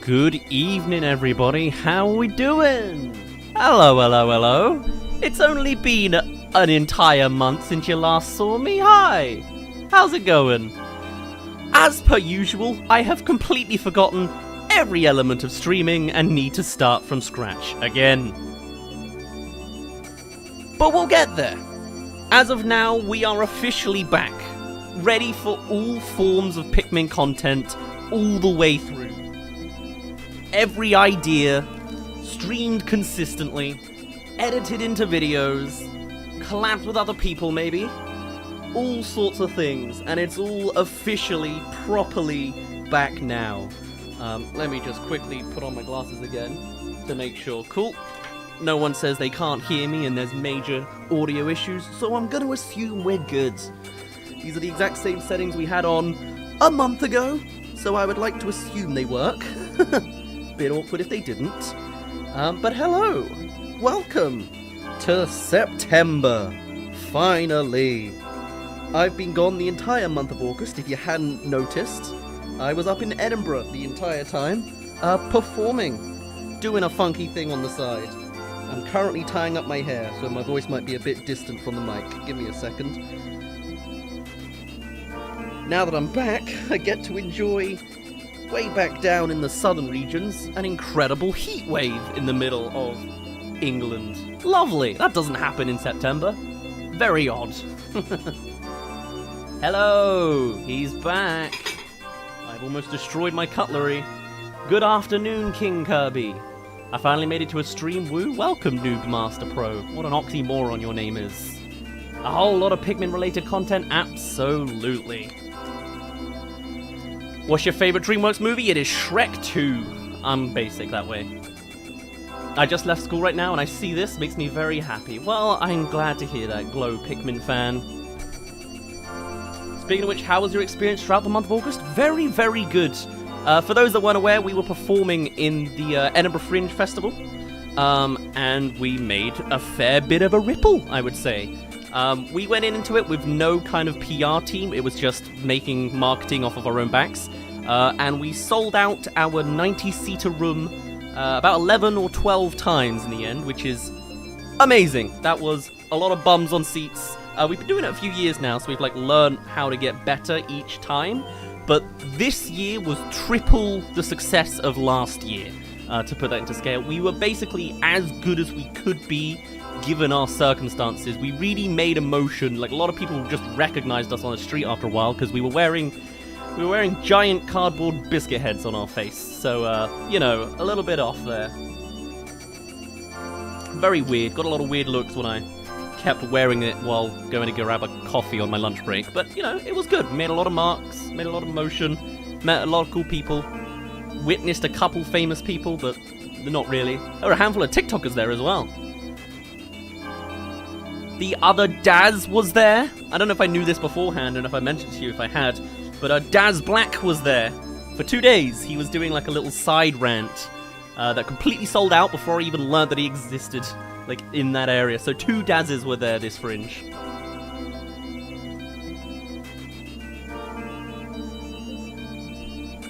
Good evening, everybody. How are we doing? Hello, hello, hello. It's only been an entire month since you last saw me. Hi. How's it going? As per usual, I have completely forgotten every element of streaming and need to start from scratch again. But we'll get there. As of now, we are officially back, ready for all forms of Pikmin content all the way through. Every idea, streamed consistently, edited into videos, collabed with other people maybe, all sorts of things, and it's all officially, properly back now. Let me just quickly put on my glasses again to make sure. Cool. No one says they can't hear me and there's major audio issues, so I'm going to assume we're good. These are the exact same settings we had on a month ago, so I would like to assume they work. Bit awkward if they didn't. But hello! Welcome to September! Finally! I've been gone the entire month of August, if you hadn't noticed. I was up in Edinburgh the entire time, performing, doing a funky thing on the side. I'm currently tying up my hair, so my voice might be a bit distant from the mic. Give me a second. Now that I'm back, I get to enjoy, way back down in the southern regions, an incredible heat wave in the middle of England. Lovely! That doesn't happen in September. Very odd. Hello! He's back! I've almost destroyed my cutlery. Good afternoon, King Kirby. I finally made it to a stream, woo. Welcome, Noob Master Pro. What an oxymoron your name is. A whole lot of Pikmin-related content? Absolutely. What's your favorite DreamWorks movie? It is Shrek 2. I'm basic that way. I just left school right now and I see this, makes me very happy. Well, I'm glad to hear that, Glow Pikmin fan. Speaking of which, how was your experience throughout the month of August? Very, very good. For those that weren't aware, we were performing in the Edinburgh Fringe Festival. And we made a fair bit of a ripple, I would say. We went into it with no kind of PR team. It was just making marketing off of our own backs. And we sold out our 90-seater room about 11 or 12 times in the end, which is amazing. That was a lot of bums on seats. We've been doing it a few years now, so we've learned how to get better each time. But this year was triple the success of last year, to put that into scale. We were basically as good as we could be, given our circumstances. We really made a motion. A lot of people just recognized us on the street after a while, because we were wearing giant cardboard biscuit heads on our face. So, a little bit off there. Very weird. Got a lot of weird looks when I kept wearing it while going to grab a coffee on my lunch break. But, it was good. Made a lot of marks, made a lot of motion, met a lot of cool people, witnessed a couple famous people, but not really. There were a handful of TikTokers there as well. The other Dazz was there. I don't know if I knew this beforehand and if I mentioned it to you if I had, but Dazz Black was there. For 2 days, he was doing a little side rant that completely sold out before I even learned that he existed, in that area. So 2 Dazzes were there this Fringe.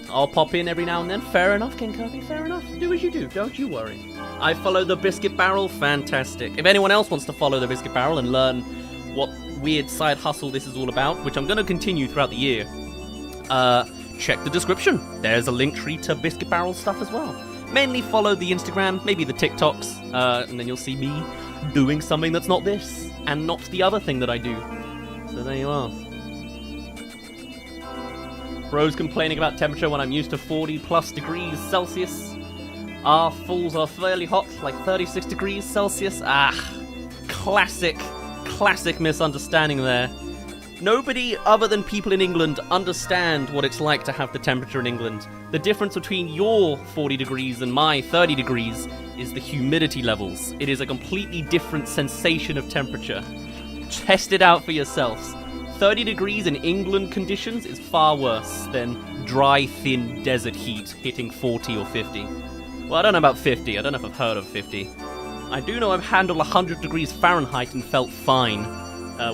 I'll pop in every now and then. Fair enough, King Kirby, fair enough. Do as you do, don't you worry. I follow the Biscuit Barrel, fantastic. If anyone else wants to follow the Biscuit Barrel and learn what weird side hustle this is all about, which I'm going to continue throughout the year, check the description. There's a link tree to Biscuit Barrel stuff as well. Mainly follow the Instagram, maybe the TikToks, and then you'll see me doing something that's not this, and not the other thing that I do. So there you are. Bro's complaining about temperature when I'm used to 40 plus degrees Celsius. Our falls are fairly hot, 36 degrees Celsius. Classic misunderstanding there. Nobody other than people in England understand what it's like to have the temperature in England. The difference between your 40 degrees and my 30 degrees is the humidity levels. It is a completely different sensation of temperature. Test it out for yourselves. 30 degrees in England conditions is far worse than dry, thin desert heat hitting 40 or 50. Well, I don't know about 50. I don't know if I've heard of 50. I do know I've handled 100 degrees Fahrenheit and felt fine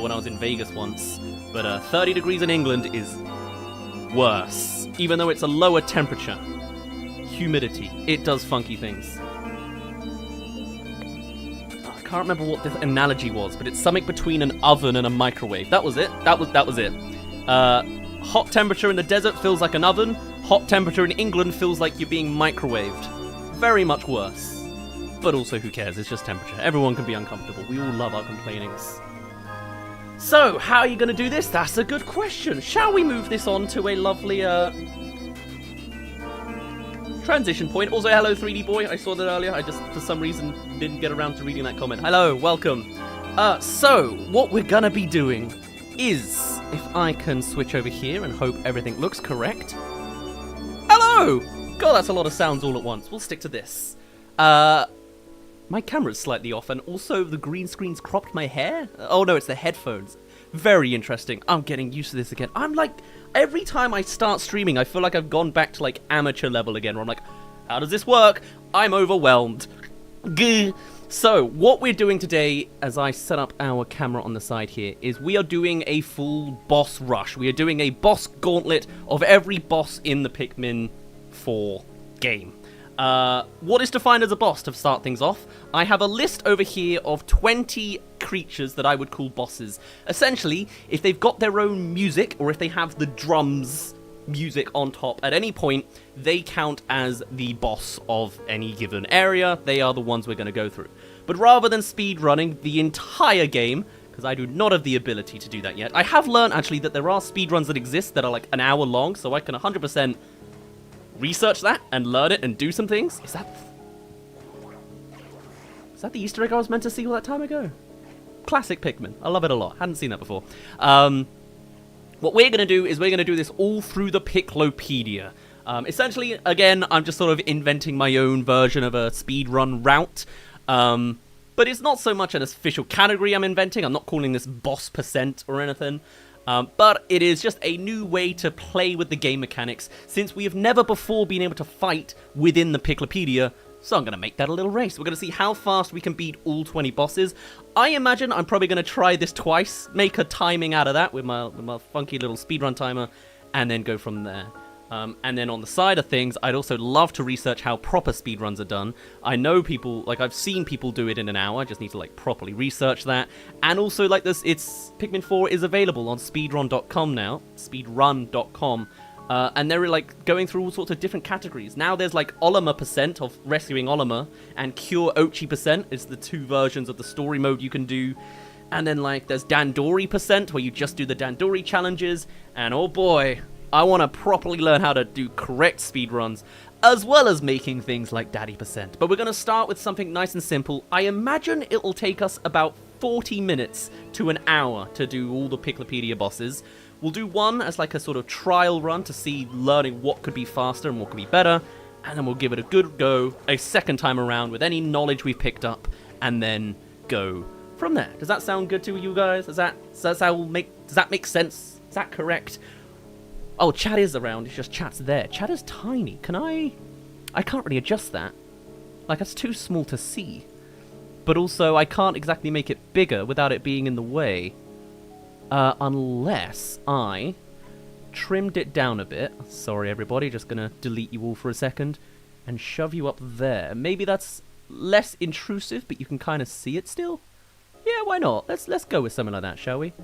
when I was in Vegas once. But 30 degrees in England is worse, even though it's a lower temperature. Humidity, it does funky things. I can't remember what this analogy was, but it's something between an oven and a microwave. That was it. That was it. Hot temperature in the desert feels like an oven. Hot temperature in England feels like you're being microwaved. Very much worse. But also, who cares? It's just temperature. Everyone can be uncomfortable. We all love our complainings. So, how are you going to do this? That's a good question. Shall we move this on to a lovely transition point? Also, hello 3D boy. I saw that earlier. I just, for some reason, didn't get around to reading that comment. Hello, welcome. So, what we're going to be doing is, if I can switch over here and hope everything looks correct. Hello! God, that's a lot of sounds all at once. We'll stick to this. My camera's slightly off, and also the green screen's cropped my hair. Oh no, it's the headphones. Very interesting. I'm getting used to this again. I'm like, every time I start streaming, I feel like I've gone back to like amateur level again, where I'm like, how does this work? I'm overwhelmed. Gah. So, what we're doing today, as I set up our camera on the side here, is we are doing a full boss rush. We are doing a boss gauntlet of every boss in the Pikmin 4 game. What is defined as a boss to start things off? I have a list over here of 20 creatures that I would call bosses. Essentially, if they've got their own music, or if they have the drums music on top at any point, they count as the boss of any given area. They are the ones we're going to go through. But rather than speed running the entire game, because I do not have the ability to do that yet, I have learned actually that there are speedruns that exist that are like an hour long, so I can 100% research that and learn it and do some things. Is that the Easter egg I was meant to see all that time ago? Classic Pikmin. I love it a lot. Hadn't seen that before. What we're going to do is we're going to do this all through the Piklopedia. Essentially, again, I'm just sort of inventing my own version of a speedrun route. But it's not so much an official category I'm inventing. I'm not calling this boss percent or anything. But it is just a new way to play with the game mechanics, since we have never before been able to fight within the Piklopedia, so I'm going to make that a little race. We're going to see how fast we can beat all 20 bosses. I imagine I'm probably going to try this twice, make a timing out of that with my funky little speedrun timer, and then go from there. And then on the side of things, I'd also love to research how proper speedruns are done. I know people, like I've seen people do it in an hour, I just need to like properly research that. And also like this, Pikmin 4 is available on speedrun.com now, speedrun.com. And they're like going through all sorts of different categories. Now there's like Olimar percent of rescuing Olimar, and Cure Ochi percent is the two versions of the story mode you can do. And then like there's Dandori percent, where you just do the Dandori challenges, and oh boy, I want to properly learn how to do correct speedruns, as well as making things like Daddy percent. But we're going to start with something nice and simple. I imagine it'll take us about 40 minutes to an hour to do all the Piklopedia bosses. We'll do one as like a sort of trial run to see learning what could be faster and what could be better, and then we'll give it a good go a second time around with any knowledge we've picked up, and then go from there. Does that sound good to you guys? Does that make sense? Is that correct? Oh, chat is around, it's just chat's there. Chat is tiny. I can't really adjust that. Like, that's too small to see. But also, I can't exactly make it bigger without it being in the way. Unless I trimmed it down a bit. Sorry, everybody, just gonna delete you all for a second. And shove you up there. Maybe that's less intrusive, but you can kind of see it still? Yeah, why not? Let's go with something like that, shall we?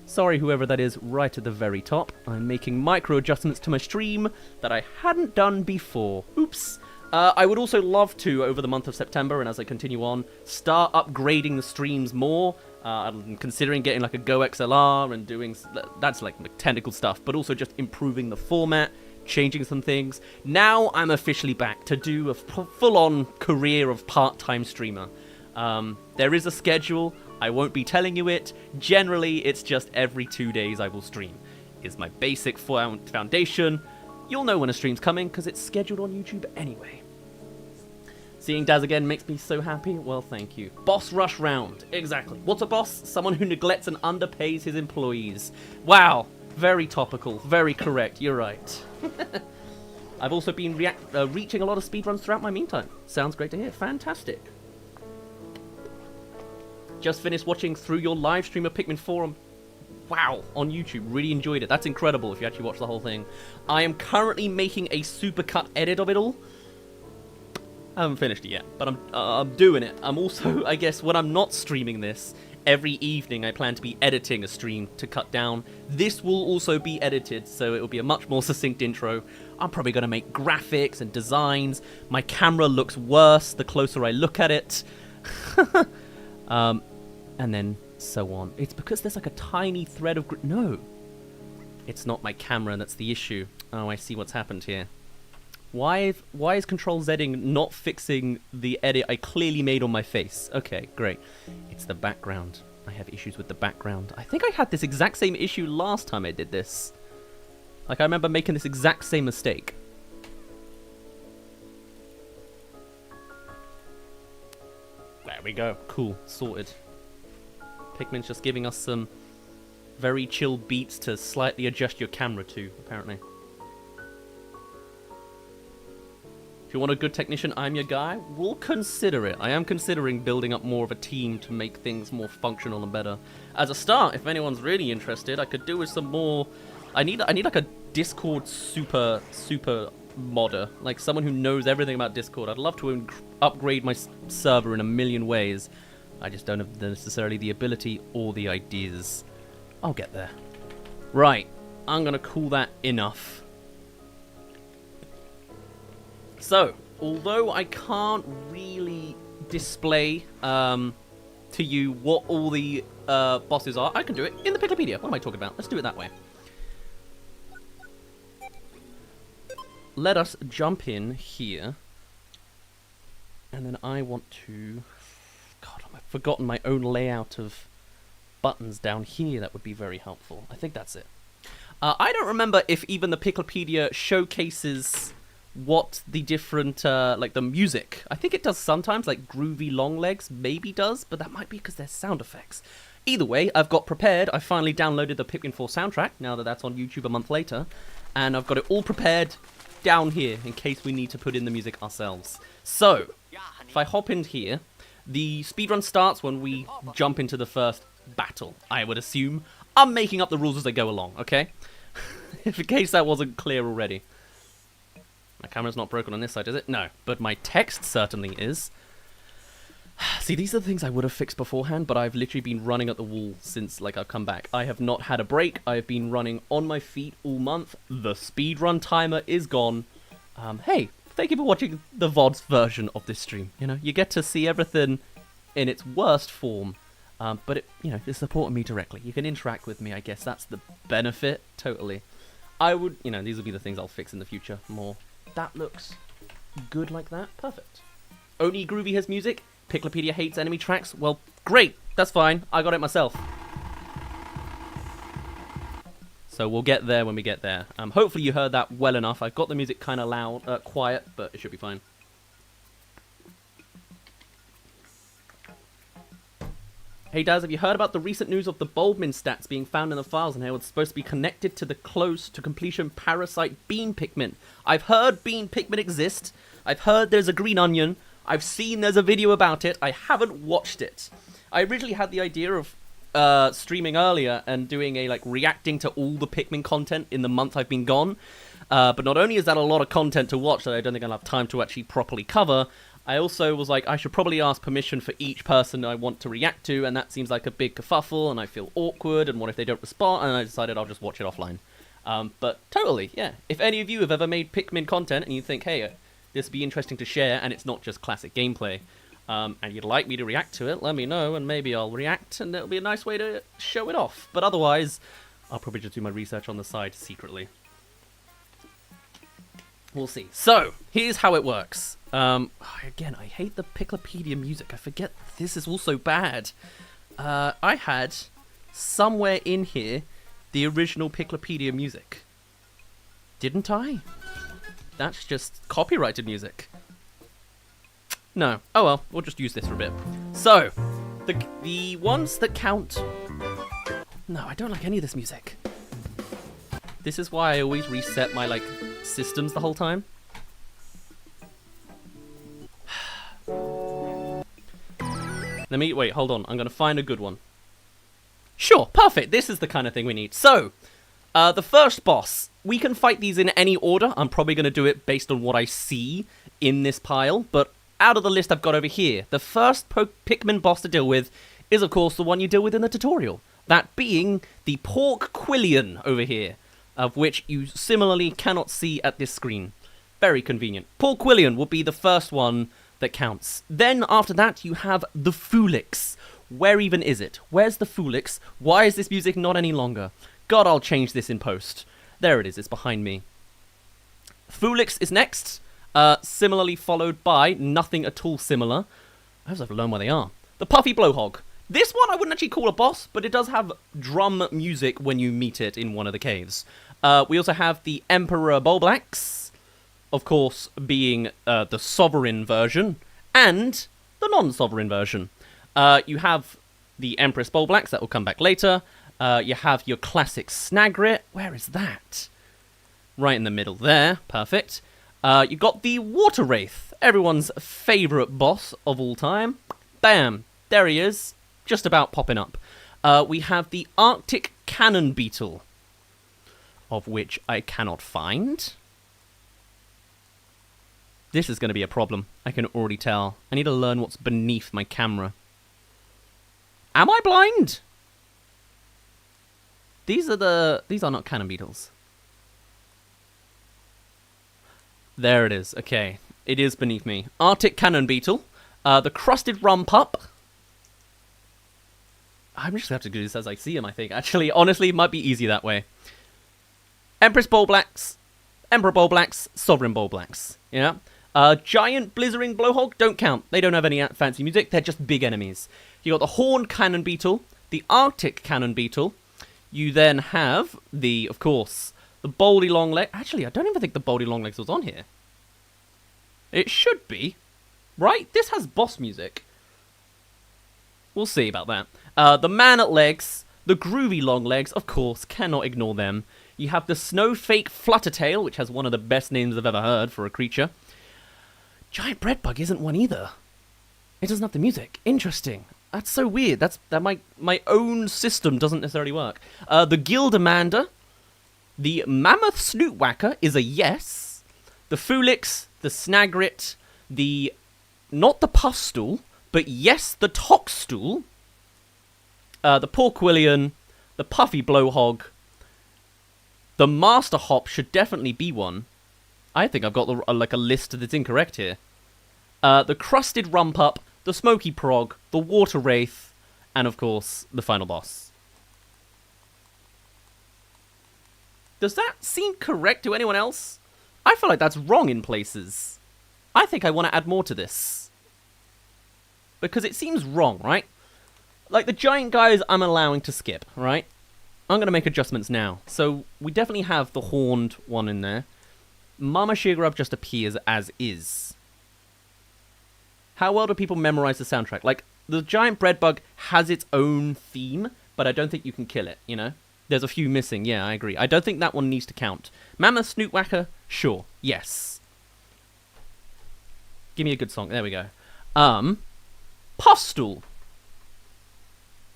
Sorry, whoever that is right at the very top. I'm making micro adjustments to my stream that I hadn't done before. Oops. I would also love to, over the month of September, and as I continue on, start upgrading the streams more. I'm considering getting like a Go XLR and doing... That's like technical stuff, but also just improving the format, changing some things. Now I'm officially back to do a full-on career of part-time streamer. There is a schedule. I won't be telling you it. Generally, it's just every 2 days I will stream. Is my basic foundation. You'll know when a stream's coming because it's scheduled on YouTube anyway. Seeing Dazz again makes me so happy. Well, thank you. Boss rush round. Exactly. What's a boss? Someone who neglects and underpays his employees. Wow. Very topical. Very correct. You're right. I've also been reaching a lot of speedruns throughout my meantime. Sounds great to hear. Fantastic. Just finished watching through your live stream of Pikmin 4 on YouTube. Really enjoyed it. That's incredible if you actually watch the whole thing. I am currently making a supercut edit of it all. I haven't finished it yet, but I'm doing it. I'm also, I guess, when I'm not streaming this, every evening I plan to be editing a stream to cut down. This will also be edited, so it will be a much more succinct intro. I'm probably going to make graphics and designs. My camera looks worse the closer I look at it. And then so on. It's because there's like a tiny thread of... No. It's not my camera that's the issue. Oh, I see what's happened here. Why is Control-Zing not fixing the edit I clearly made on my face? Okay, great. It's the background. I have issues with the background. I think I had this exact same issue last time I did this. Like, I remember making this exact same mistake. There we go. Cool. Sorted. Pikmin's just giving us some very chill beats to slightly adjust your camera to, apparently. If you want a good technician, I'm your guy. We'll consider it. I am considering building up more of a team to make things more functional and better. As a start, if anyone's really interested, I could do with some more... I need like a Discord super modder. Like someone who knows everything about Discord. I'd love to upgrade my server in a million ways. I just don't have necessarily the ability or the ideas. I'll get there. Right. I'm going to call that enough. So, although I can't really display to you what all the bosses are, I can do it in the Piklopedia. What am I talking about? Let's do it that way. Let us jump in here. And then I want to... God, I've forgotten my own layout of buttons down here. That would be very helpful. I think that's it. I don't remember if even the Piklopedia showcases what the different, like the music. I think it does sometimes, like Groovy Long Legs maybe does, but that might be because there's sound effects. Either way, I've got prepared. I finally downloaded the Pikmin 4 soundtrack, now that that's on YouTube a month later, and I've got it all prepared down here in case we need to put in the music ourselves. So, if I hop in here, the speedrun starts when we jump into the first battle, I would assume. I'm making up the rules as I go along, okay? If in case that wasn't clear already. My camera's not broken on this side, is it? No, but my text certainly is. See, these are the things I would have fixed beforehand, but I've literally been running at the wall since, like, I've come back. I have not had a break. I have been running on my feet all month. The speedrun timer is gone. Hey, thank you for watching the VODs version of this stream. You know, you get to see everything in its worst form. But, it's supporting me directly. You can interact with me, I guess. That's the benefit, totally. I would, these will be the things I'll fix in the future more. That looks good like that. Perfect. Only Groovy has music. Piklopedia hates enemy tracks. Well, great. That's fine. I got it myself. So we'll get there when we get there. Hopefully you heard that well enough. I've got the music kind of loud, quiet, but it should be fine. Hey Dazz, have you heard about the recent news of the Bulbmin stats being found in the files and how it's supposed to be connected to the close to completion parasite Bean Pikmin? I've heard Bean Pikmin exist. I've heard there's a green onion. I've seen there's a video about it. I haven't watched it. I originally had the idea of streaming earlier and doing a reacting to all the Pikmin content in the month I've been gone. But not only is that a lot of content to watch that I don't think I'll have time to actually properly cover, I also was like, I should probably ask permission for each person I want to react to, and that seems like a big kerfuffle, and I feel awkward, and what if they don't respond, and I decided I'll just watch it offline. But totally, yeah. If any of you have ever made Pikmin content, and you think, hey, this would be interesting to share, and it's not just classic gameplay, and you'd like me to react to it, let me know, and maybe I'll react, and it'll be a nice way to show it off. But otherwise, I'll probably just do my research on the side secretly. We'll see. So, here's how it works. Again, I hate the Piklopedia music. I forget this is also bad. I had, somewhere in here, the original Piklopedia music. Didn't I? That's just copyrighted music. No. Oh well, we'll just use this for a bit. So, the ones that count... No, I don't like any of this music. This is why I always reset my, like, systems the whole time. Wait, hold on. I'm gonna find a good one. Sure, perfect. This is the kind of thing we need. So, the first boss. We can fight these in any order. I'm probably gonna do it based on what I see in this pile, but out of the list I've got over here, the first Pikmin boss to deal with is, of course, the one you deal with in the tutorial. That being the Porquillion over here, of which you similarly cannot see at this screen. Very convenient. Porquillion will be the first one that counts. Then, after that, you have the Foolix. Where even is it? Where's the Foolix? Why is this music not any longer? God, I'll change this in post. There it is, it's behind me. Foolix is next. Similarly followed by nothing at all similar. I just have to learn where they are. The Puffy Blowhog. This one I wouldn't actually call a boss, but it does have drum music when you meet it in one of the caves. We also have the Emperor Bulblax, of course, being the sovereign version, and the non-sovereign version. You have the Empress Bulblax, that will come back later. You have your classic Snagrit. Where is that? Right in the middle there. Perfect. You got the Water Wraith, everyone's favourite boss of all time. Bam! There he is. Just about popping up. We have the Arctic Cannon Beetle, of which I cannot find. This is going to be a problem. I can already tell. I need to learn what's beneath my camera. Am I blind? These are not cannon beetles. There it is. Okay. It is beneath me. Arctic Cannon Beetle. The Crusted Rum Pup. I'm just going to have to do this as I see him, I think. Actually, honestly, it might be easier that way. Empress Bulblax. Emperor Bulblax. Sovereign Bulblax. Yeah. Giant Blizzarding Blowhog don't count. They don't have any fancy music. They're just big enemies. You got the Horned Cannon Beetle. The Arctic Cannon Beetle. You then have the, of course, the Boldy Longlegs. Actually, I don't even think the Boldy Longlegs was on here. It should be. Right? This has boss music. We'll see about that. The Man at Legs. The Groovy Longlegs, of course. Cannot ignore them. You have the Snowfake Fluttertail, which has one of the best names I've ever heard for a creature. Giant Breadbug isn't one either. It doesn't have the music. Interesting. That's so weird. That my own system doesn't necessarily work. The Gildamander. The Mammoth Snootwhacker is a yes. The Foolix, the Snagrit, not the Puffstool, but yes, the Toxstool. The Porquillion, the Puffy Blowhog. The Master Hop should definitely be one. I think I've got a list that's incorrect here. The Crusted Rum Pup, the Smoky Prog, the Water Wraith, and of course, the final boss. Does that seem correct to anyone else? I feel like that's wrong in places. I think I want to add more to this. Because it seems wrong, right? Like, the giant guys I'm allowing to skip, right? I'm going to make adjustments now. So, we definitely have the horned one in there. Mama Shigarub just appears as is. How well do people memorize the soundtrack? Like, the giant breadbug has its own theme, but I don't think you can kill it, you know? There's a few missing, yeah, I agree. I don't think that one needs to count. Mammoth Snootwhacker, sure, yes. Give me a good song, there we go. Puffstool.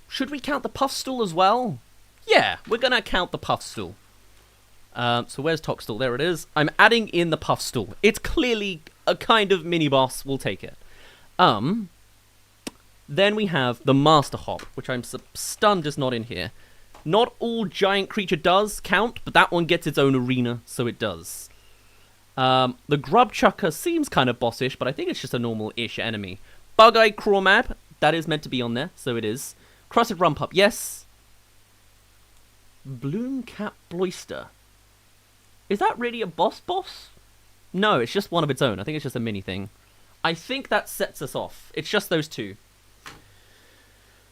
Should we count the Puffstool as well? Yeah, we're gonna count the Puffstool. So where's Toxstool? There it is. I'm adding in the Puffstool. It's clearly a kind of mini-boss, we'll take it. Then we have the Master Hop, which I'm stunned is not in here. Not all giant creature does count, but that one gets its own arena, so it does. The Grub Chucker seems kind of bossish, but I think it's just a normal-ish enemy. Bug-Eye Crawmab, that is meant to be on there, so it is. Crusted Rumpup, yes. Bloomcap Bloister. Is that really a boss? No, it's just one of its own. I think it's just a mini thing. I think that sets us off. It's just those two.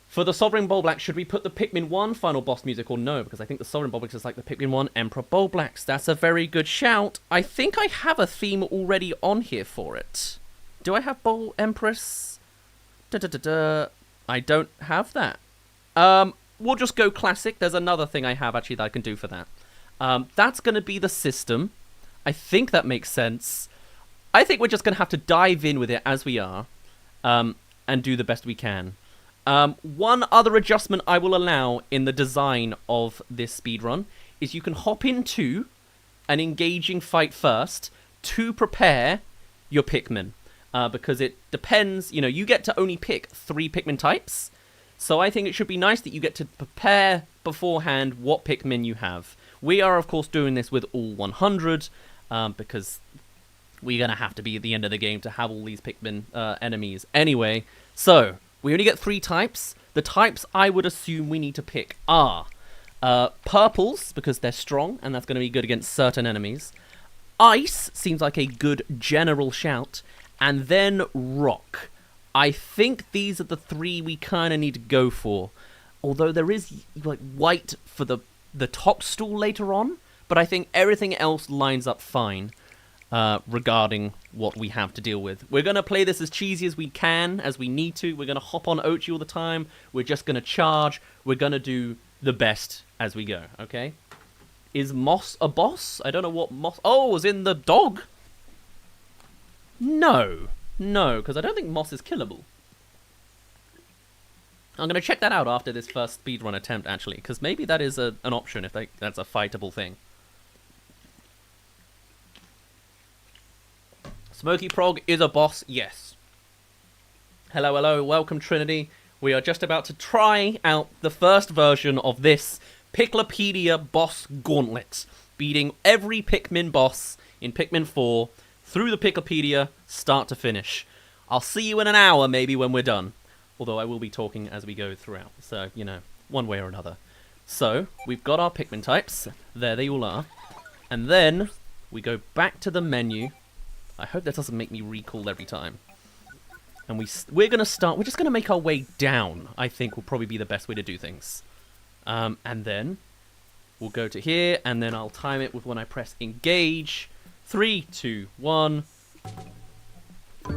For the Sovereign Bulblax, should we put the Pikmin 1 final boss music or no? Because I think the Sovereign Bulblax is like the Pikmin 1 Emperor Bulblax. That's a very good shout. I think I have a theme already on here for it. Do I have Bowl Empress? I don't have that. We'll just go classic. There's another thing I have actually that I can do for that. That's going to be the system. I think that makes sense. I think we're just going to have to dive in with it as we are, and do the best we can. One other adjustment I will allow in the design of this speedrun is you can hop into an engaging fight first to prepare your Pikmin. Because it depends, you know, you get to only pick 3 Pikmin types. So I think it should be nice that you get to prepare beforehand what Pikmin you have. We are, of course, doing this with all 100, because we're going to have to be at the end of the game to have all these Pikmin enemies. Anyway, so we only get 3 types. The types I would assume we need to pick are purples, because they're strong, and that's going to be good against certain enemies. Ice seems like a good general shout. And then rock. I think these are the 3 we kind of need to go for. Although there is like white for the top stool later on. But I think everything else lines up fine regarding what we have to deal with. We're going to play this as cheesy as we can, as we need to. We're going to hop on Ochi all the time. We're just going to charge. We're going to do the best as we go, okay? Is Moss a boss? I don't know what Moss... Oh, as in the dog? No, because I don't think Moss is killable. I'm going to check that out after this first speedrun attempt, actually, because maybe that is an option if that's a fightable thing. Smoky Prog is a boss, yes. Hello, hello, welcome Trinity. We are just about to try out the first version of this Piklopedia boss Gauntlet, beating every Pikmin boss in Pikmin 4 through the Piklopedia, start to finish. I'll see you in an hour, maybe, when we're done. Although I will be talking as we go throughout. So, you know, one way or another. So, we've got our Pikmin types. There they all are. And then, we go back to the menu. I hope that doesn't make me recall every time. And we're going to start... We're just going to make our way down, I think will probably be the best way to do things. And then, we'll go to here, and then I'll time it with when I press engage... 3, 2, 1. I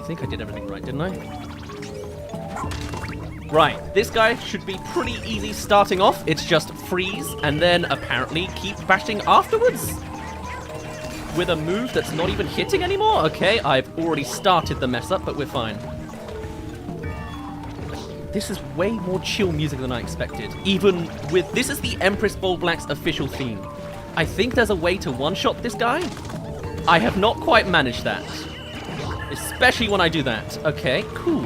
think I did everything right, didn't I? Right, this guy should be pretty easy starting off. It's just freeze, and then apparently keep bashing afterwards. With a move that's not even hitting anymore? Okay, I've already started the mess up, but we're fine. This is way more chill music than I expected. Even with... This is the Empress Bulblax official theme. I think there's a way to one-shot this guy. I have not quite managed that. Especially when I do that. Okay, cool.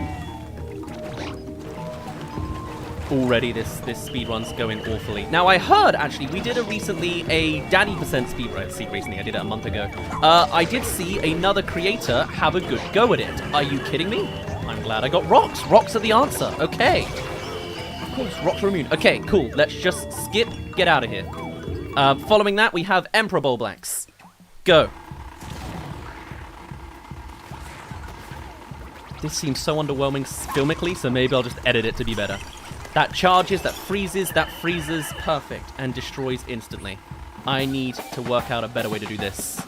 Already this speedrun's going awfully. Now I heard, actually, we did recently a Daddy % speedrun. Recently, I did it a month ago. I did see another creator have a good go at it. Are you kidding me? I'm glad I got rocks. Rocks are the answer. Okay. Of course, rocks are immune. Okay, cool. Let's just skip. Get out of here. Following that, we have Emperor Bulblax. Go. This seems so underwhelming filmically, so maybe I'll just edit it to be better. That charges, that freezes, perfect, and destroys instantly. I need to work out a better way to do this.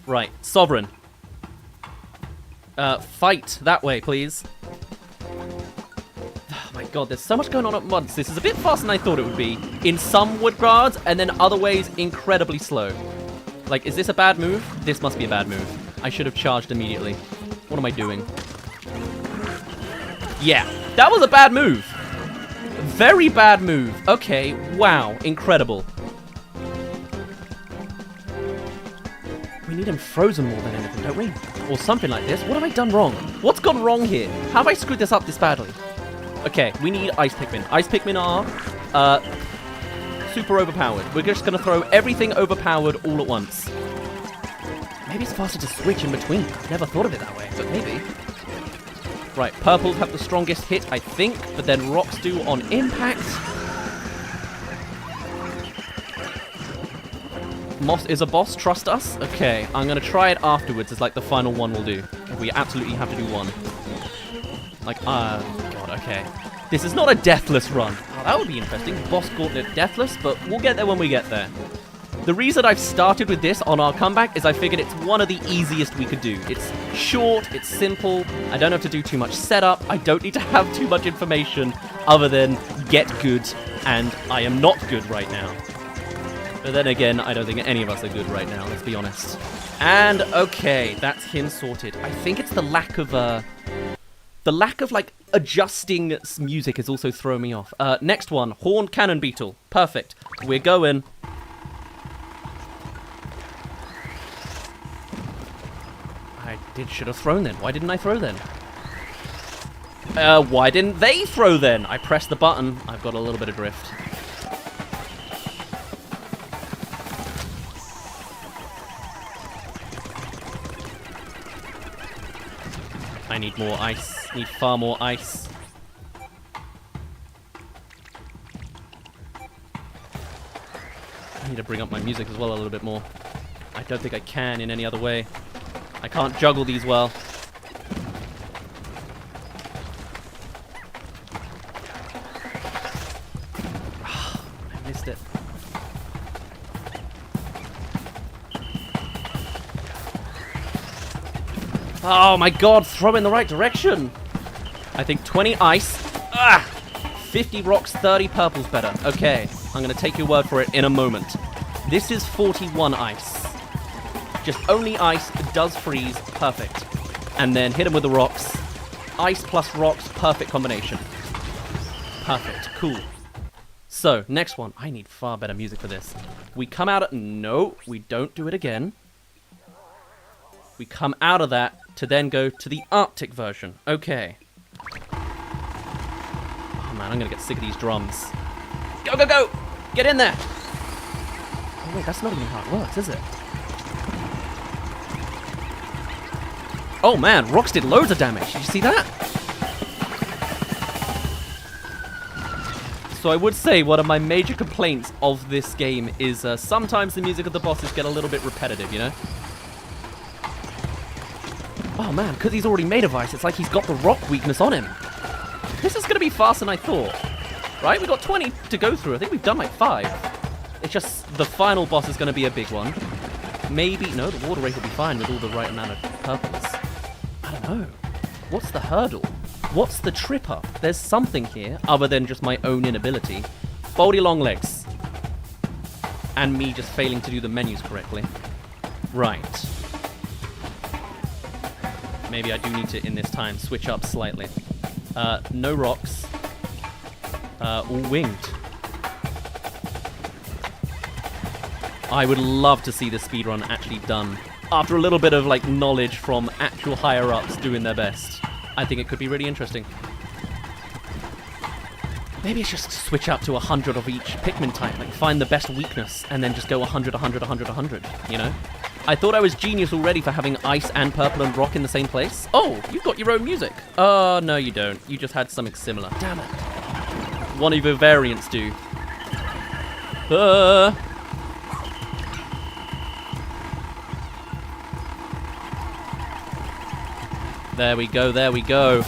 Right, Sovereign. Fight that way, please. Oh my god, there's so much going on at once. This is a bit faster than I thought it would be. In some regards, and then other ways, incredibly slow. Like, is this a bad move? This must be a bad move. I should have charged immediately. What am I doing? Yeah, that was a bad move. Very bad move. Okay, wow, incredible. We need him frozen more than anything, don't we? Or something like this. What have I done wrong? What's gone wrong here? How have I screwed this up this badly? Okay, we need Ice Pikmin. Ice Pikmin are super overpowered. We're just going to throw everything overpowered all at once. Maybe it's faster to switch in between. Never thought of it that way, but maybe. Right, purples have the strongest hit, I think, but then rocks do on impact. Moss is a boss, trust us? Okay, I'm gonna try it afterwards as like the final one we'll do. We absolutely have to do one. Like, God, okay. This is not a deathless run. Oh, that would be interesting. Boss Gauntlet deathless, but we'll get there when we get there. The reason I've started with this on our comeback is I figured it's one of the easiest we could do. It's short, it's simple, I don't have to do too much setup, I don't need to have too much information other than get good, and I am not good right now. But then again, I don't think any of us are good right now, let's be honest. And, okay, that's him sorted. I think it's the lack of, like, adjusting music is also throwing me off. Next one, Horned Cannon Beetle. Perfect. We're going. Should have thrown then. Why didn't I throw then? Why didn't they throw then? I pressed the button. I've got a little bit of drift. I need more ice. Need far more ice. I need to bring up my music as well a little bit more. I don't think I can in any other way. I can't juggle these well. I missed it. Oh my god, throw in the right direction! I think 20 ice. 50 rocks, 30 purple's better. Okay, I'm gonna take your word for it in a moment. This is 41 ice. Just only ice, does freeze, perfect. And then hit him with the rocks. Ice plus rocks, perfect combination. Perfect, cool. So, next one. I need far better music for this. We come out of... No, we don't do it again. We come out of that to then go to the Arctic version. Okay. Oh man, I'm gonna get sick of these drums. Go, go, go! Get in there! Oh wait, that's not even how it works, is it? Oh man, rocks did loads of damage. Did you see that? So I would say one of my major complaints of this game is sometimes the music of the bosses get a little bit repetitive, you know? Oh man, because he's already made of ice, it's like he's got the rock weakness on him. This is going to be faster than I thought. Right? We've got 20 to go through. I think we've done like 5. It's just the final boss is going to be a big one. Maybe... No, the water rate will be fine with all the right amount of purples. I don't know. What's the hurdle? What's the trip up? There's something here other than just my own inability. Baldy long legs. And me just failing to do the menus correctly. Right. Maybe I do need to, in this time, switch up slightly. No rocks. All winged. I would love to see the speedrun actually done. After a little bit of, like, knowledge from actual higher-ups doing their best. I think it could be really interesting. Maybe it's just switch up to 100 of each Pikmin type. Like, find the best weakness, and then just go 100, 100, 100, 100, you know? I thought I was genius already for having ice and purple and rock in the same place. Oh, you've got your own music. Oh, no you don't. You just had something similar. Damn it. One of your variants do. There we go, there we go.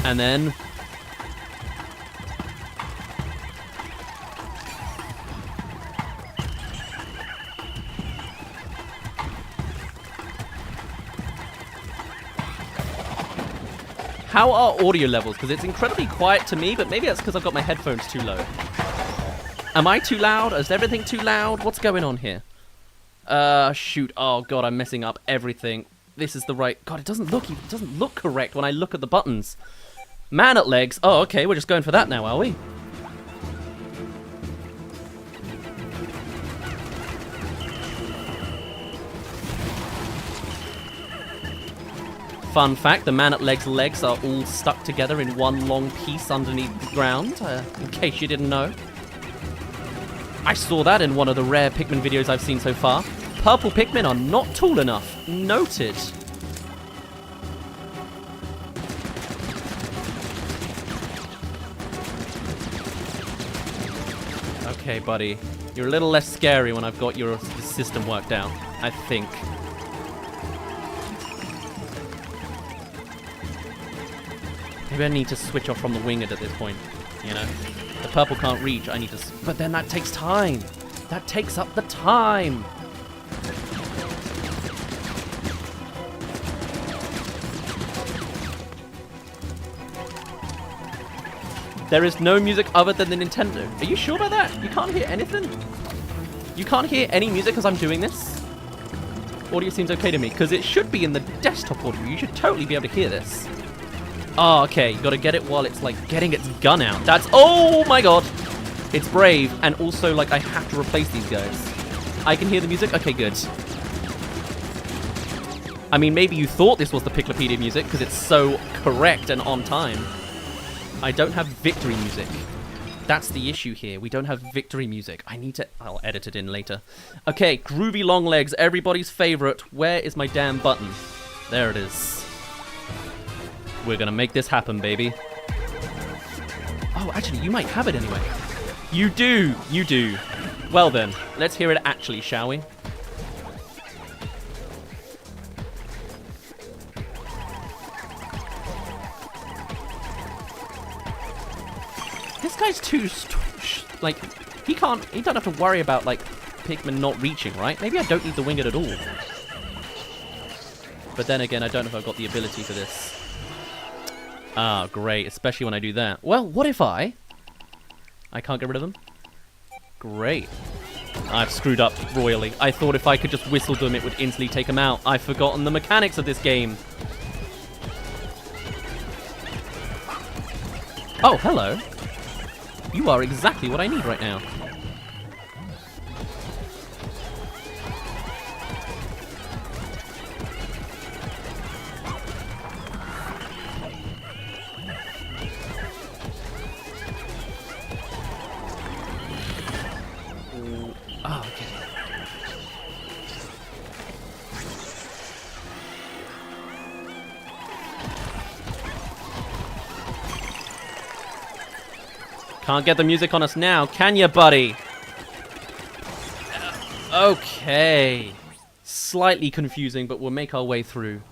And then... How are audio levels? Because it's incredibly quiet to me, but maybe that's because I've got my headphones too low. Am I too loud? Is everything too loud? What's going on here? Shoot. Oh, God, I'm messing up everything. This is the right... God, it doesn't look correct when I look at the buttons. Man at legs. Oh, okay, we're just going for that now, are we? Fun fact, the man at legs legs are all stuck together in one long piece underneath the ground, in case you didn't know. I saw that in one of the rare Pikmin videos I've seen so far. Purple Pikmin are not tall enough. Noted. Okay, buddy. You're a little less scary when I've got your system worked out, I think. Maybe I need to switch off from the winged at this point, you know? The purple can't reach, I need to... But then that takes time! That takes up the time! There is no music other than the Nintendo. Are you sure about that? You can't hear anything? You can't hear any music as I'm doing this? Audio seems okay to me, because it should be in the desktop audio. You should totally be able to hear this. Oh, okay. You gotta get it while it's, like, getting its gun out. That's... Oh, my God. It's brave, and also, like, I have to replace these guys. I can hear the music? Okay, good. I mean, maybe you thought this was the Piklopedia music, because it's so correct and on time. I don't have victory music. That's the issue here. We don't have victory music. I need to... I'll edit it in later. Okay, groovy long legs, everybody's favorite. Where is my damn button? There it is. We're gonna make this happen, baby. Oh, actually, you might have it anyway. You do! You do. Well then, let's hear it actually, shall we? This guy's too... like, he don't have to worry about, like, Pikmin not reaching, right? Maybe I don't need the winged at all. But then again, I don't know if I've got the ability for this. Ah, great, especially when I do that. Well, what if I can't get rid of them? Great. I've screwed up royally. I thought if I could just whistle them, it would instantly take them out. I've forgotten the mechanics of this game. Oh, hello. You are exactly what I need right now. Oh, okay. Can't get the music on us now, can ya, buddy? Okay. Slightly confusing, but we'll make our way through.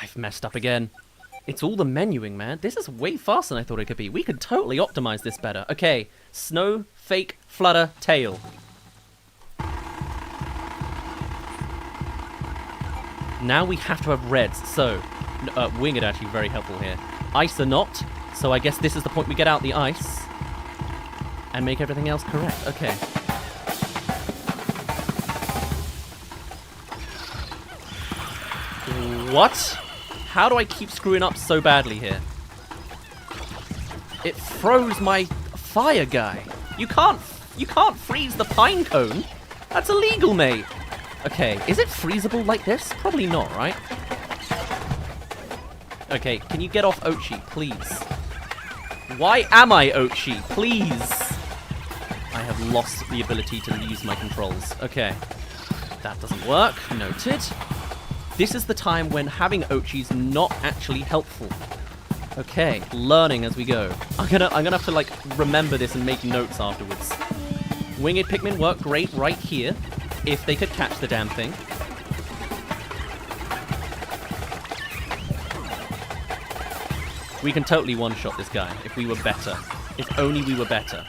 I've messed up again. It's all the menuing, man. This is way faster than I thought it could be. We could totally optimize this better. Okay. Snow, fake, flutter, tail. Now we have to have reds, so... winged actually very helpful here. Ice or not, so I guess this is the point we get out the ice. And make everything else correct. Okay. What? How do I keep screwing up so badly here? It froze my fire guy. You can't freeze the pine cone. That's illegal, mate. Okay, is it freezable like this? Probably not, right? Okay, can you get off Ochi, please? Why am I Ochi? Please. I have lost the ability to use my controls. Okay. That doesn't work. Noted. This is the time when having Ochi's not actually helpful. Okay, learning as we go. I'm gonna have to, like, remember this and make notes afterwards. Winged Pikmin work great right here, if they could catch the damn thing. We can totally one-shot this guy if we were better. If only we were better.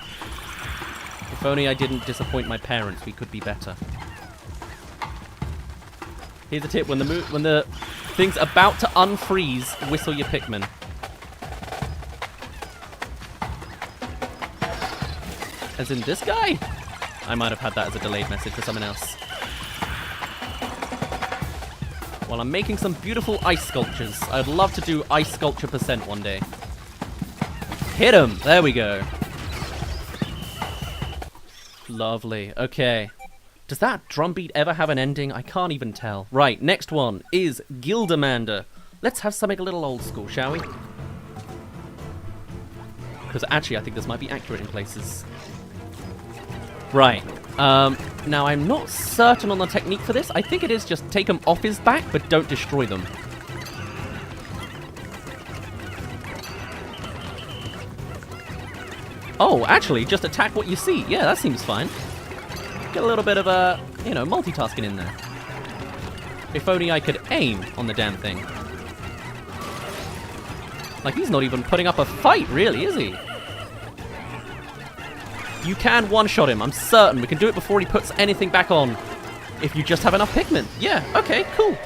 If only I didn't disappoint my parents, we could be better. Here's a tip: when the thing's about to unfreeze, whistle your Pikmin. As in this guy? I might have had that as a delayed message for someone else. Well, I'm making some beautiful ice sculptures. I'd love to do ice sculpture % one day. Hit him! There we go. Lovely. Okay. Does that drumbeat ever have an ending? I can't even tell. Right, next one is Gildamander. Let's have something a little old school, shall we? Because actually, I think this might be accurate in places. Right. Now, I'm not certain on the technique for this. I think it is just take them off his back, but don't destroy them. Oh, actually, just attack what you see. Yeah, that seems fine. Get a little bit of a, you know, multitasking in there. If only I could aim on the damn thing. Like, he's not even putting up a fight, really, is he? You can one-shot him, I'm certain. We can do it before he puts anything back on. If you just have enough Pikmin. Yeah, okay, cool.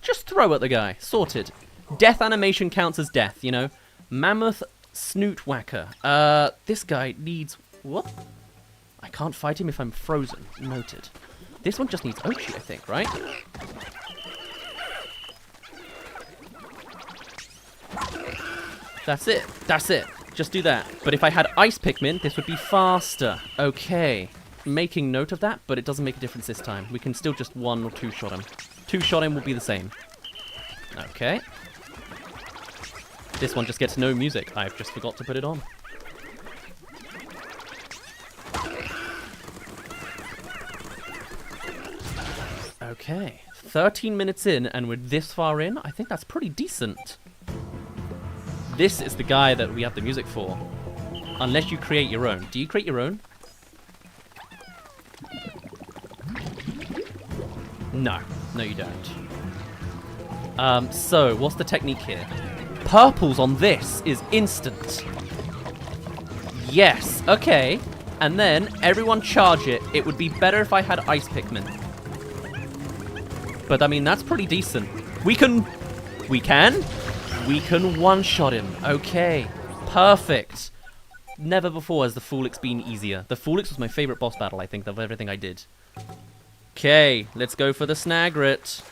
Just throw at the guy. Sorted. Death animation counts as death, you know. Mammoth Snoot Whacker. This guy needs... What? I can't fight him if I'm frozen. Noted. This one just needs Ochi, I think, right? That's it. That's it. Just do that. But if I had Ice Pikmin, this would be faster. Okay. Making note of that, but it doesn't make a difference this time. We can still just one or two shot him. Two shot him will be the same. Okay. This one just gets no music. I've just forgot to put it on. Okay. 13 minutes in, and we're this far in. I think that's pretty decent. This is the guy that we have the music for. Unless you create your own. Do you create your own? No. No, you don't. So, what's the technique here? Purples on this is instant. Yes, okay. And then, everyone charge it. It would be better if I had Ice Pikmin. But, I mean, that's pretty decent. We can one-shot him. Okay. Perfect. Never before has the Foolix been easier. The Foolix was my favorite boss battle, I think, of everything I did. Okay, let's go for the Snagret.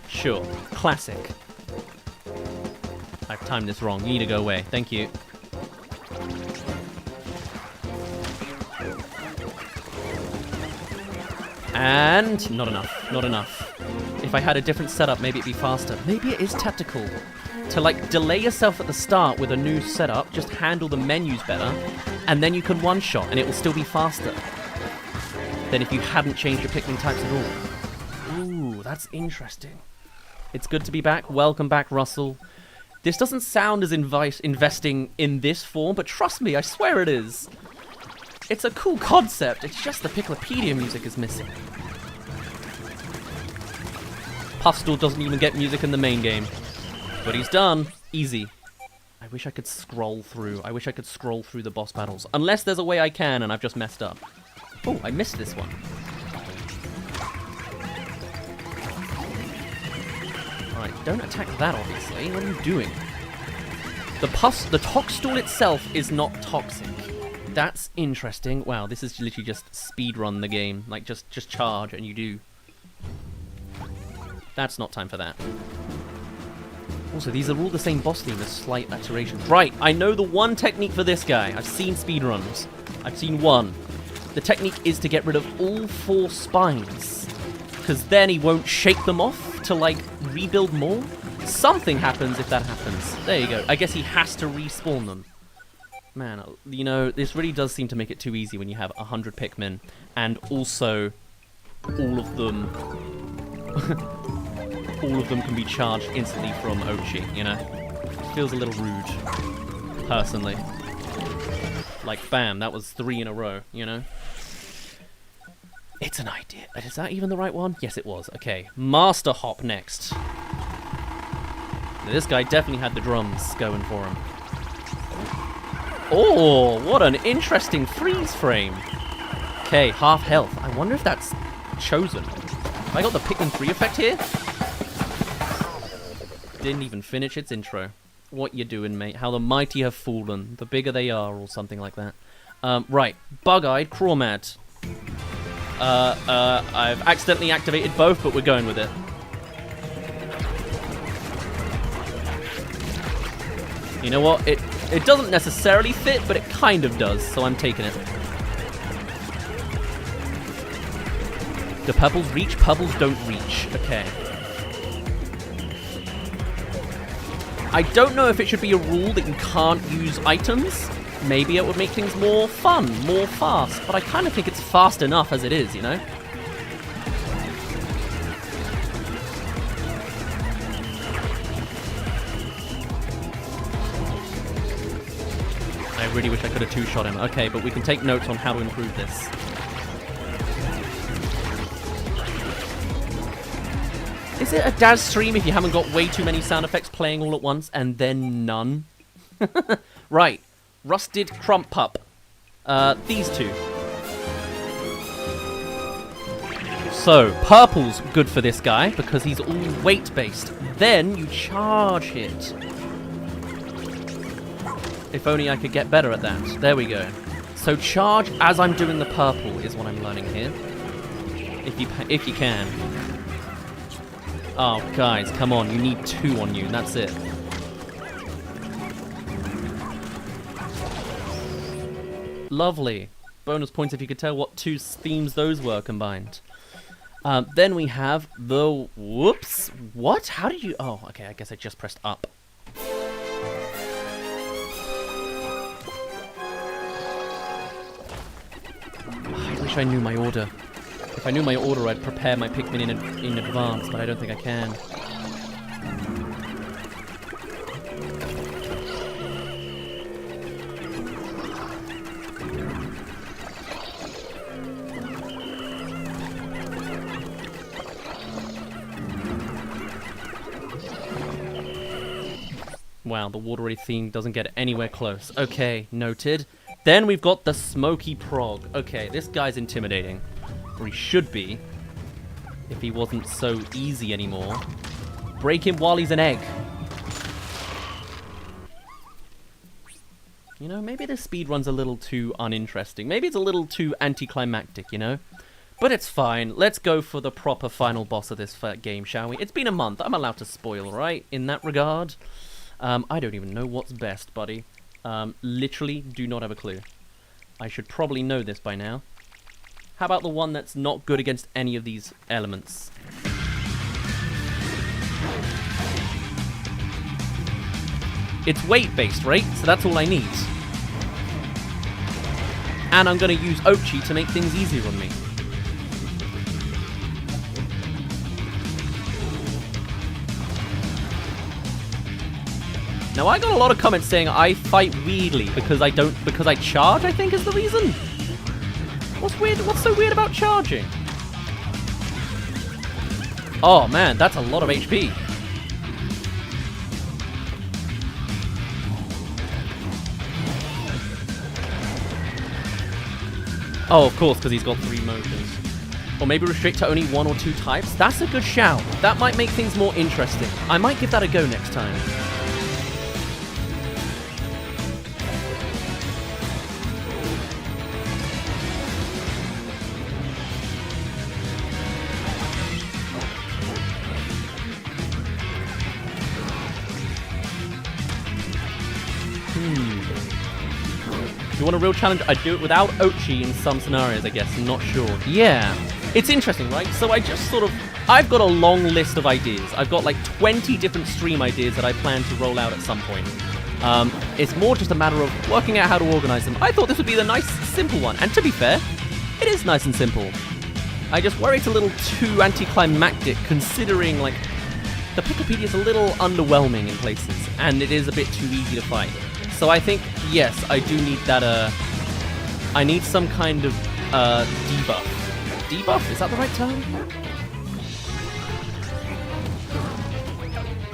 Sure. Classic. I've timed this wrong. You need to go away. Thank you. And... not enough. Not enough. If I had a different setup, maybe it'd be faster. Maybe it is tactical. To, like, delay yourself at the start with a new setup, just handle the menus better, and then you can one-shot, and it will still be faster than if you hadn't changed your Pikmin types at all. Ooh, that's interesting. It's good to be back. Welcome back, Russell. This doesn't sound as investing in this form, but trust me, I swear it is. It's a cool concept. It's just the Piklopedia music is missing. Puffstall doesn't even get music in the main game. But he's done. Easy. I wish I could scroll through. I wish I could scroll through the boss battles. Unless there's a way I can and I've just messed up. Oh, I missed this one. Alright, don't attack that, obviously. What are you doing? The Toxstall itself is not toxic. That's interesting. Wow, this is literally just speedrun the game. Like, just charge and you do. That's not time for that. Also, these are all the same boss theme with slight alterations. Right, I know the one technique for this guy. I've seen speedruns. I've seen one. The technique is to get rid of all 4 spines. Because then he won't shake them off to, like, rebuild more. Something happens if that happens. There you go. I guess he has to respawn them. Man, you know, this really does seem to make it too easy when you have 100 Pikmin. And also, all of them... all of them can be charged instantly from Ochi, you know? It feels a little rude, personally. Like, bam, that was 3 in a row, you know? It's an idea. Is that even the right one? Yes, it was. Okay, Master Hop next. Now, this guy definitely had the drums going for him. Oh, what an interesting freeze frame. Okay, half health. I wonder if that's chosen. Have I got the Pikmin 3 effect here? Didn't even finish its intro. What you doing, mate? How the mighty have fallen. The bigger they are, or something like that. Right. Bug-eyed Crawmad. I've accidentally activated both, but we're going with it. You know what? It doesn't necessarily fit, but it kind of does, so I'm taking it. Do purples reach? Purples don't reach. Okay. I don't know if it should be a rule that you can't use items. Maybe it would make things more fun, more fast. But I kind of think it's fast enough as it is, you know? I I really wish I could have two-shot him. Okay, but we can take notes on how to improve this. Is it a Dazz stream if you haven't got way too many sound effects playing all at once and then none? Right. Rusted Crump Pup. These two. So, purple's good for this guy because he's all weight-based. Then you charge hit. If only I could get better at that. There we go. So charge as I'm doing the purple is what I'm learning here. If you can. Oh, guys, come on. You need 2 on you, and that's it. Lovely. Bonus points if you could tell what 2 themes those were combined. Then we have the... Whoops. What? How did you... Oh, okay, I guess I just pressed up. I wish I knew my order. If I knew my order, I'd prepare my Pikmin in advance, but I don't think I can. Wow, the watery theme doesn't get anywhere close. Okay, noted. Then we've got the smoky prog. Okay, this guy's intimidating. Or he should be. If he wasn't so easy anymore. Break him while he's an egg. You know, maybe this speedrun's a little too uninteresting. Maybe it's a little too anticlimactic, you know? But it's fine. Let's go for the proper final boss of this game, shall we? It's been a month. I'm allowed to spoil, right? In that regard. I don't even know what's best, buddy. Literally do not have a clue. I should probably know this by now. How about the one that's not good against any of these elements? It's weight-based, right? So that's all I need. And I'm going to use Ochi to make things easier on me. Now I got a lot of comments saying I fight weirdly because I charge, I think is the reason. What's weird? What's so weird about charging? Oh man, that's a lot of HP. Oh, of course, because he's got 3 motions. Or maybe restrict to only 1 or 2 types. That's a good shout. That might make things more interesting. I might give that a go next time. You want a real challenge? I'd do it without Ochi in some scenarios, I guess. I'm not sure. Yeah. It's interesting, right? So I just I've got a long list of ideas. I've got like 20 different stream ideas that I plan to roll out at some point. It's more just a matter of working out how to organize them. I thought this would be the nice, simple one. And to be fair, it is nice and simple. I just worry it's a little too anticlimactic, considering, like, the Piklopedia is a little underwhelming in places, and it is a bit too easy to fight. So I think, yes, I do need that, I need some kind of, debuff. Debuff? Is that the right term?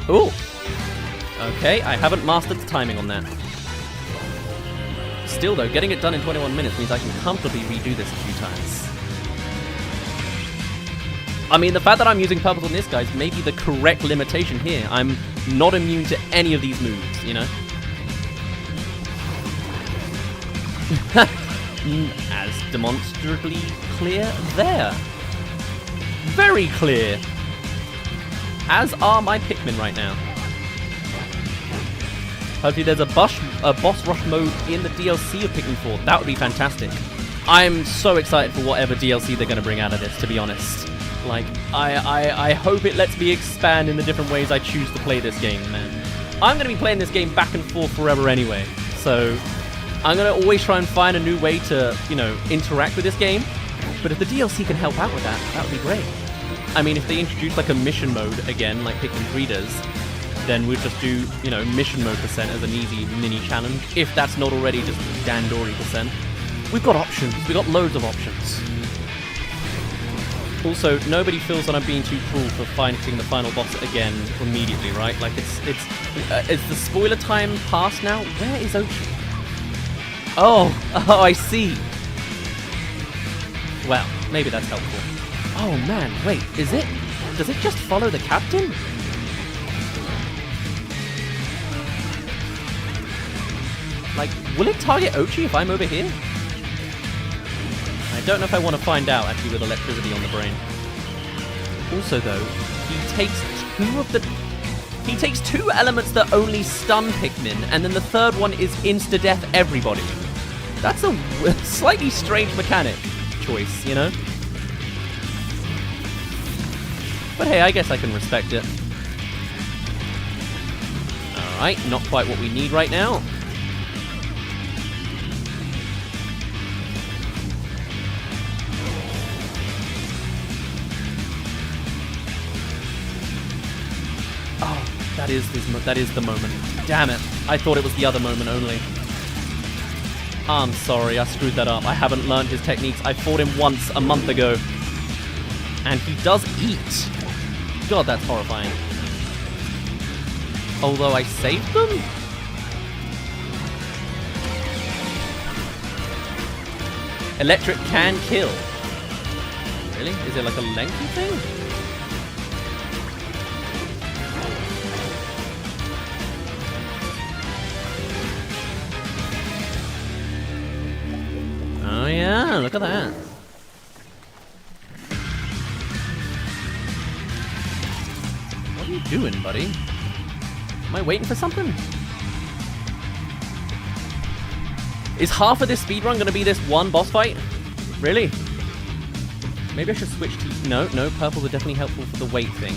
Ooh. Okay, I haven't mastered the timing on that. Still, though, getting it done in 21 minutes means I can comfortably redo this a few times. I mean, the fact that I'm using purples on this guy's may be the correct limitation here. I'm not immune to any of these moves, you know? As demonstrably clear there. Very clear. As are my Pikmin right now. Hopefully there's a BossRush mode in the DLC of Pikmin 4. That would be fantastic. I'm so excited for whatever DLC they're going to bring out of this, to be honest. Like, I hope it lets me expand in the different ways I choose to play this game, man. I'm going to be playing this game back and forth forever anyway, so I'm going to always try and find a new way to, you know, interact with this game. But if the DLC can help out with that, that would be great. I mean, if they introduce like a mission mode again, like Pikmin 3 does, then we'll just do, you know, mission mode percent as an easy mini challenge, if that's not already just Dandori percent. We've got options. We've got loads of options. Also, nobody feels that I'm being too cruel for fighting the final boss again immediately, right? Like, is the spoiler time past now? Where is Ochi? Oh, I see. Well, maybe that's helpful. Oh man, wait, does it just follow the captain? Like, will it target Ochi if I'm over here? I don't know if I want to find out, actually, with electricity on the brain. Also, though, he takes two elements that only stun Pikmin, and then the third one is insta-death everybody. That's a slightly strange mechanic choice, you know? But hey, I guess I can respect it. Alright, not quite what we need right now. Oh, that is the moment. Damn it. I thought it was the other moment only. I'm sorry, I screwed that up. I haven't learned his techniques. I fought him once a month ago. And he does eat. God, that's horrifying. Although I saved them? Electric can kill. Really? Is it like a lengthy thing? Oh yeah, look at that. What are you doing, buddy? Am I waiting for something? Is half of this speedrun going to be this one boss fight? Really? Maybe I should switch to... No, purples are definitely helpful for the weight thing.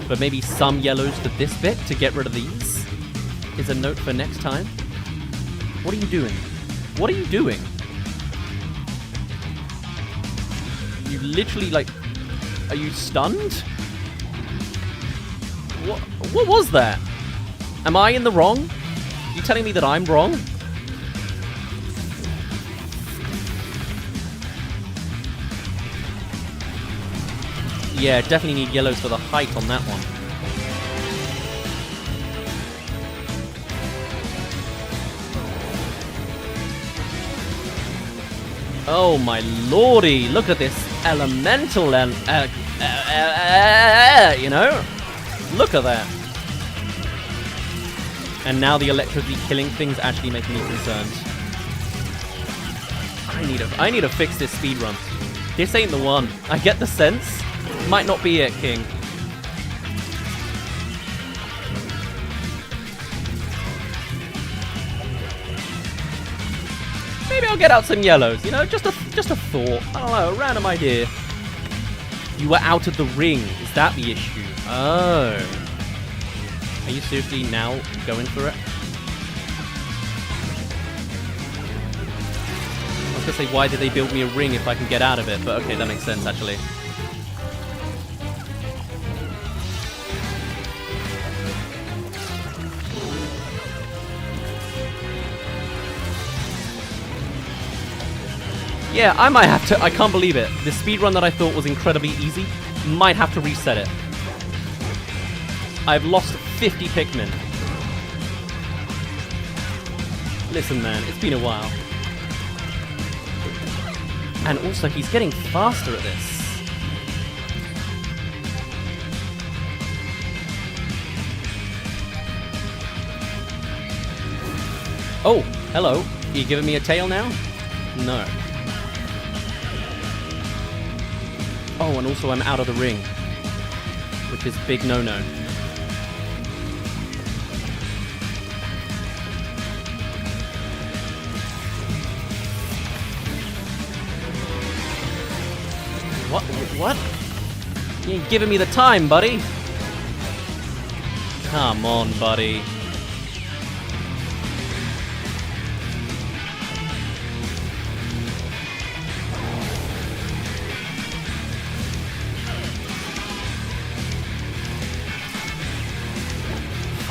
But maybe some yellows for this bit to get rid of these? Is a note for next time. What are you doing? What are you doing? You literally, like... Are you stunned? What was that? Am I in the wrong? You telling me that I'm wrong? Yeah, definitely need yellows for the height on that one. Oh my lordy, look at this elemental and you know? Look at that. And now the electricity killing thing's actually making me concerned. I need to fix this speedrun. This ain't the one. I get the sense. Might not be it, King. Maybe I'll get out some yellows, you know, just a thought. I don't know, a random idea. You were out of the ring. Is that the issue? Oh. Are you seriously now going for it? I was gonna say, why did they build me a ring if I can get out of it? But okay, that makes sense, actually. Yeah, I might have to... I can't believe it. The speedrun that I thought was incredibly easy, might have to reset it. I've lost 50 Pikmin. Listen, man, it's been a while. And also, he's getting faster at this. Oh, hello. Are you giving me a tail now? No. Oh, and also I'm out of the ring. Which is big no-no. What? You ain't giving me the time, buddy. Come on, buddy.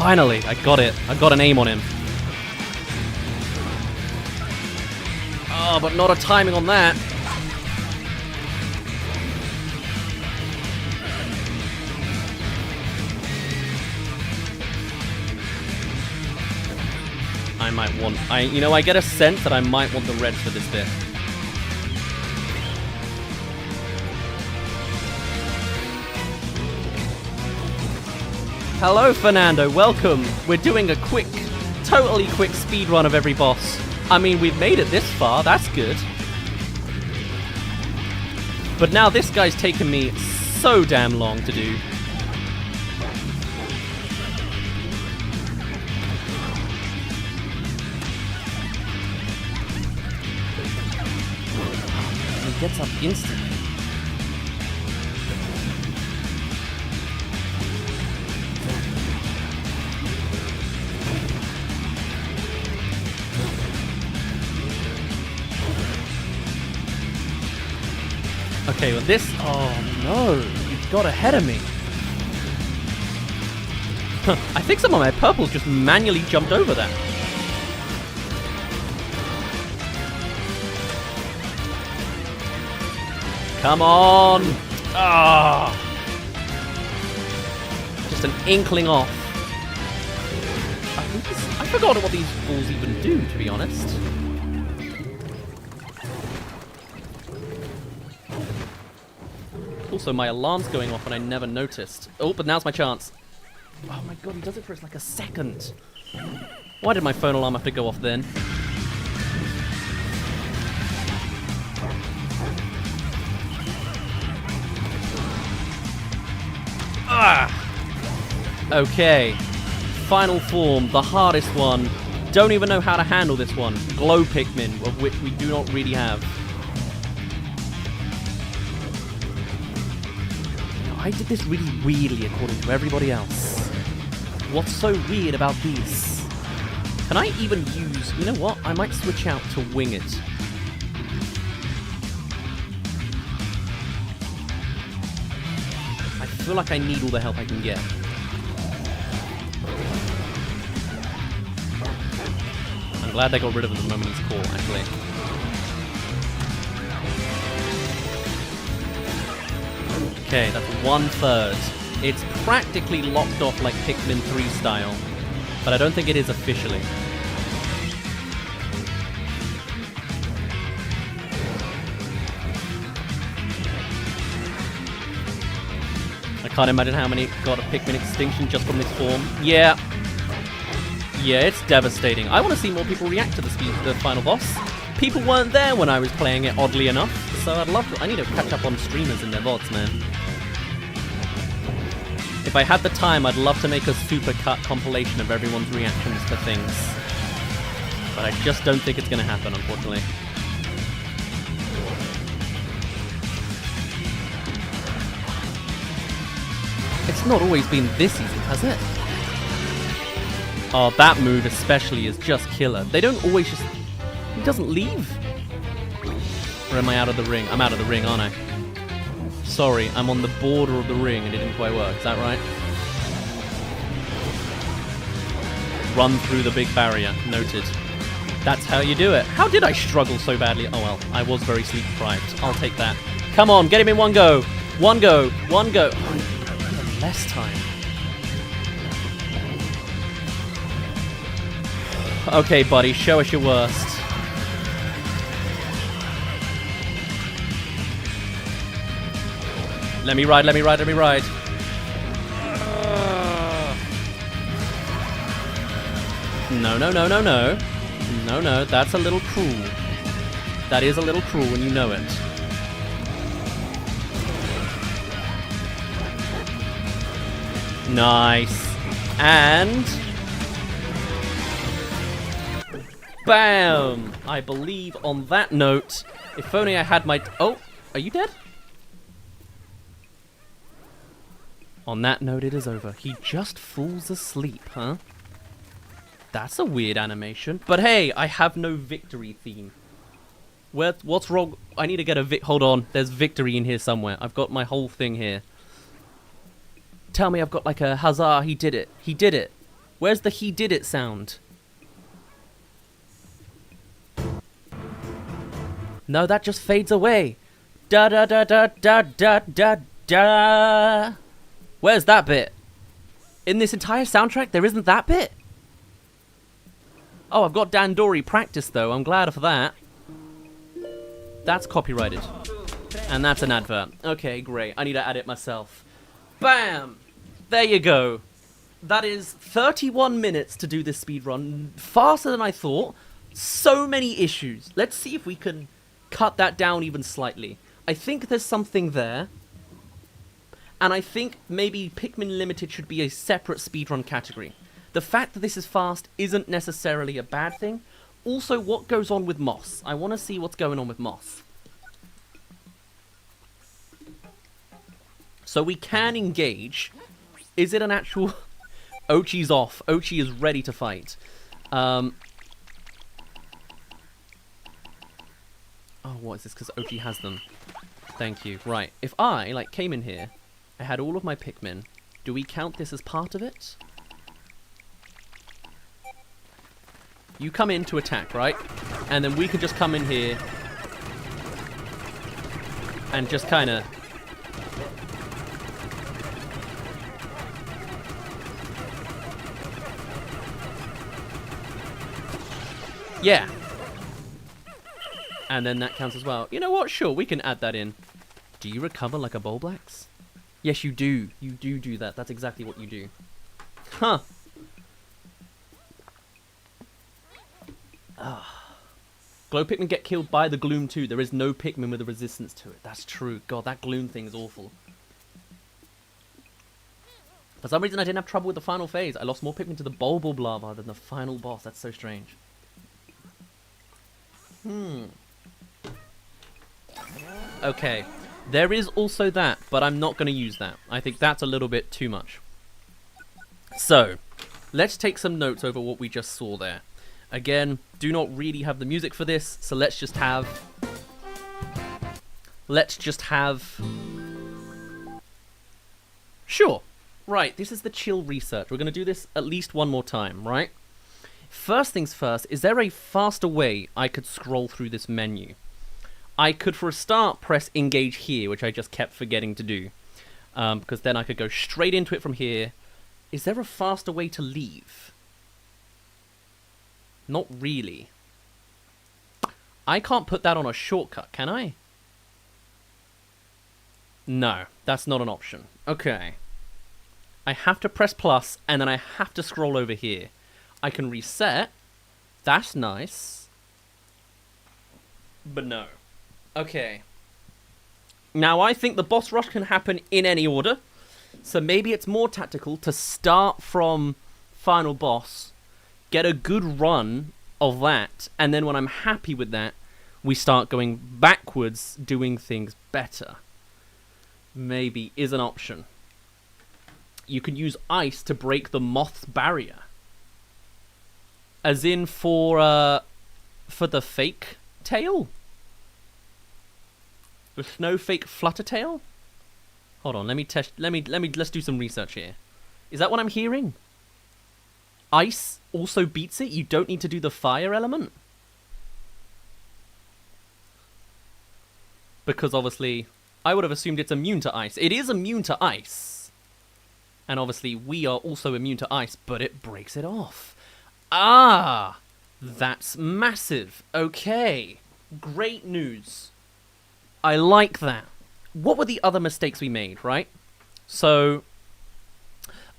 Finally, I got it. I got an aim on him. Oh, but not a timing on that. I might want... I get a sense that I might want the reds for this bit. Hello, Fernando. Welcome. We're doing a totally quick speedrun of every boss. I mean, we've made it this far. That's good. But now this guy's taken me so damn long to do. He gets up instantly. Okay, well this... Oh no, you got ahead of me. I think some of my purples just manually jumped over that. Come on! Ah! Just an inkling off. I forgot what these balls even do, to be honest. Also, my alarm's going off and I never noticed. Oh, but now's my chance. Oh my god, he does it for like a second. Why did my phone alarm have to go off then? Ah! Okay. Final form, the hardest one. Don't even know how to handle this one. Glow Pikmin, of which we do not really have. I did this really weirdly according to everybody else. What's so weird about these? Can I even use... You know what? I might switch out to wing it. I feel like I need all the help I can get. I'm glad they got rid of him the moment he's caught, actually. Okay, that's 1/3. It's practically locked off like Pikmin 3 style, but I don't think it is officially. I can't imagine how many got a Pikmin extinction just from this form. Yeah. Yeah, it's devastating. I want to see more people react to the final boss. People weren't there when I was playing it, oddly enough, so I'd love to... I need to catch up on streamers and their VODs, man. If I had the time, I'd love to make a supercut compilation of everyone's reactions to things. But I just don't think it's going to happen, unfortunately. It's not always been this easy, has it? Oh, that move especially is just killer. They don't always just... He doesn't leave. Or am I out of the ring? I'm out of the ring, aren't I? Sorry, I'm on the border of the ring and it didn't quite work. Is that right? Run through the big barrier. Noted. That's how you do it. How did I struggle so badly? Oh well, I was very sleep deprived. I'll take that. Come on, get him in one go. One go. One go. Oh, less time. Okay, buddy, show us your worst. Let me ride, let me ride, let me ride. No, no, no, no, no. No, no, that's a little cruel. That is a little cruel when you know it. Nice. And... bam! I believe on that note, if only I had my... Oh, are you dead? On that note, it is over. He just falls asleep, huh? That's a weird animation. But hey, I have no victory theme. What's wrong? I need to get a hold on, there's victory in here somewhere. I've got my whole thing here. Tell me I've got like a huzzah, he did it. He did it. Where's the he did it sound? No, that just fades away. Da da da da da da da da. Where's that bit? In this entire soundtrack, there isn't that bit? Oh, I've got Dan Dory practice though. I'm glad for that. That's copyrighted. And that's an advert. Okay, great. I need to add it myself. Bam! There you go. That is 31 minutes to do this speedrun. Faster than I thought. So many issues. Let's see if we can cut that down even slightly. I think there's something there. And I think maybe Pikmin Limited should be a separate speedrun category. The fact that this is fast isn't necessarily a bad thing. Also, what goes on with Moss? I want to see what's going on with Moss. So we can engage. Is it an actual... Ochi's off. Ochi is ready to fight. Oh, what is this? Because Ochi has them. Thank you. Right. If I, like, came in here, I had all of my Pikmin, do we count this as part of it? You come in to attack, right? And then we could just come in here and just kind of... Yeah. And then that counts as well. You know what? Sure, we can add that in. Do you recover like a Bulblax? Yes, you do. You do that. That's exactly what you do. Huh. Glow Pikmin get killed by the Gloom too. There is no Pikmin with a resistance to it. That's true. God, that Gloom thing is awful. For some reason, I didn't have trouble with the final phase. I lost more Pikmin to the Bulbul Lava than the final boss. That's so strange. Okay. There is also that, but I'm not going to use that. I think that's a little bit too much. So, let's take some notes over what we just saw there. Again, do not really have the music for this, so let's just have... Sure. Right, this is the chill research. We're going to do this at least one more time, right? First things first, is there a faster way I could scroll through this menu? I could, for a start, press engage here, which I just kept forgetting to do. Because then I could go straight into it from here. Is there a faster way to leave? Not really. I can't put that on a shortcut, can I? No, that's not an option. Okay. I have to press plus, and then I have to scroll over here. I can reset. That's nice. But no. Okay. Now, I think the boss rush can happen in any order. So maybe it's more tactical to start from final boss, get a good run of that, and then when I'm happy with that, we start going backwards, doing things better. Maybe is an option. You can use ice to break the moth's barrier. As in for the fake tail? The snow fake flutter tail? Hold on, let's do some research here. Is that what I'm hearing? Ice also beats it? You don't need to do the fire element? Because obviously, I would have assumed it's immune to ice. It is immune to ice. And obviously, we are also immune to ice, but it breaks it off. Ah! That's massive. Okay. Great news. I like that. What were the other mistakes we made, right? So,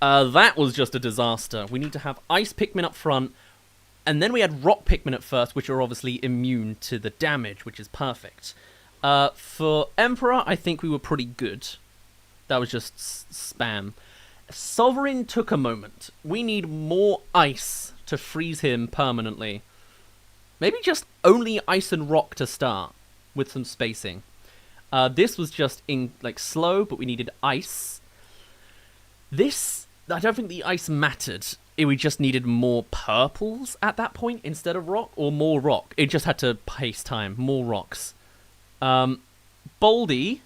that was just a disaster. We need to have ice Pikmin up front, and then we had rock Pikmin at first, which are obviously immune to the damage, which is perfect. For Emperor, I think we were pretty good. That was just spam. Sovereign took a moment. We need more ice to freeze him permanently. Maybe just only ice and rock to start, with some spacing. This was just slow, but we needed ice. This, I don't think the ice mattered. We just needed more purples at that point instead of rock, or more rock. It just had to pace time, more rocks. Baldy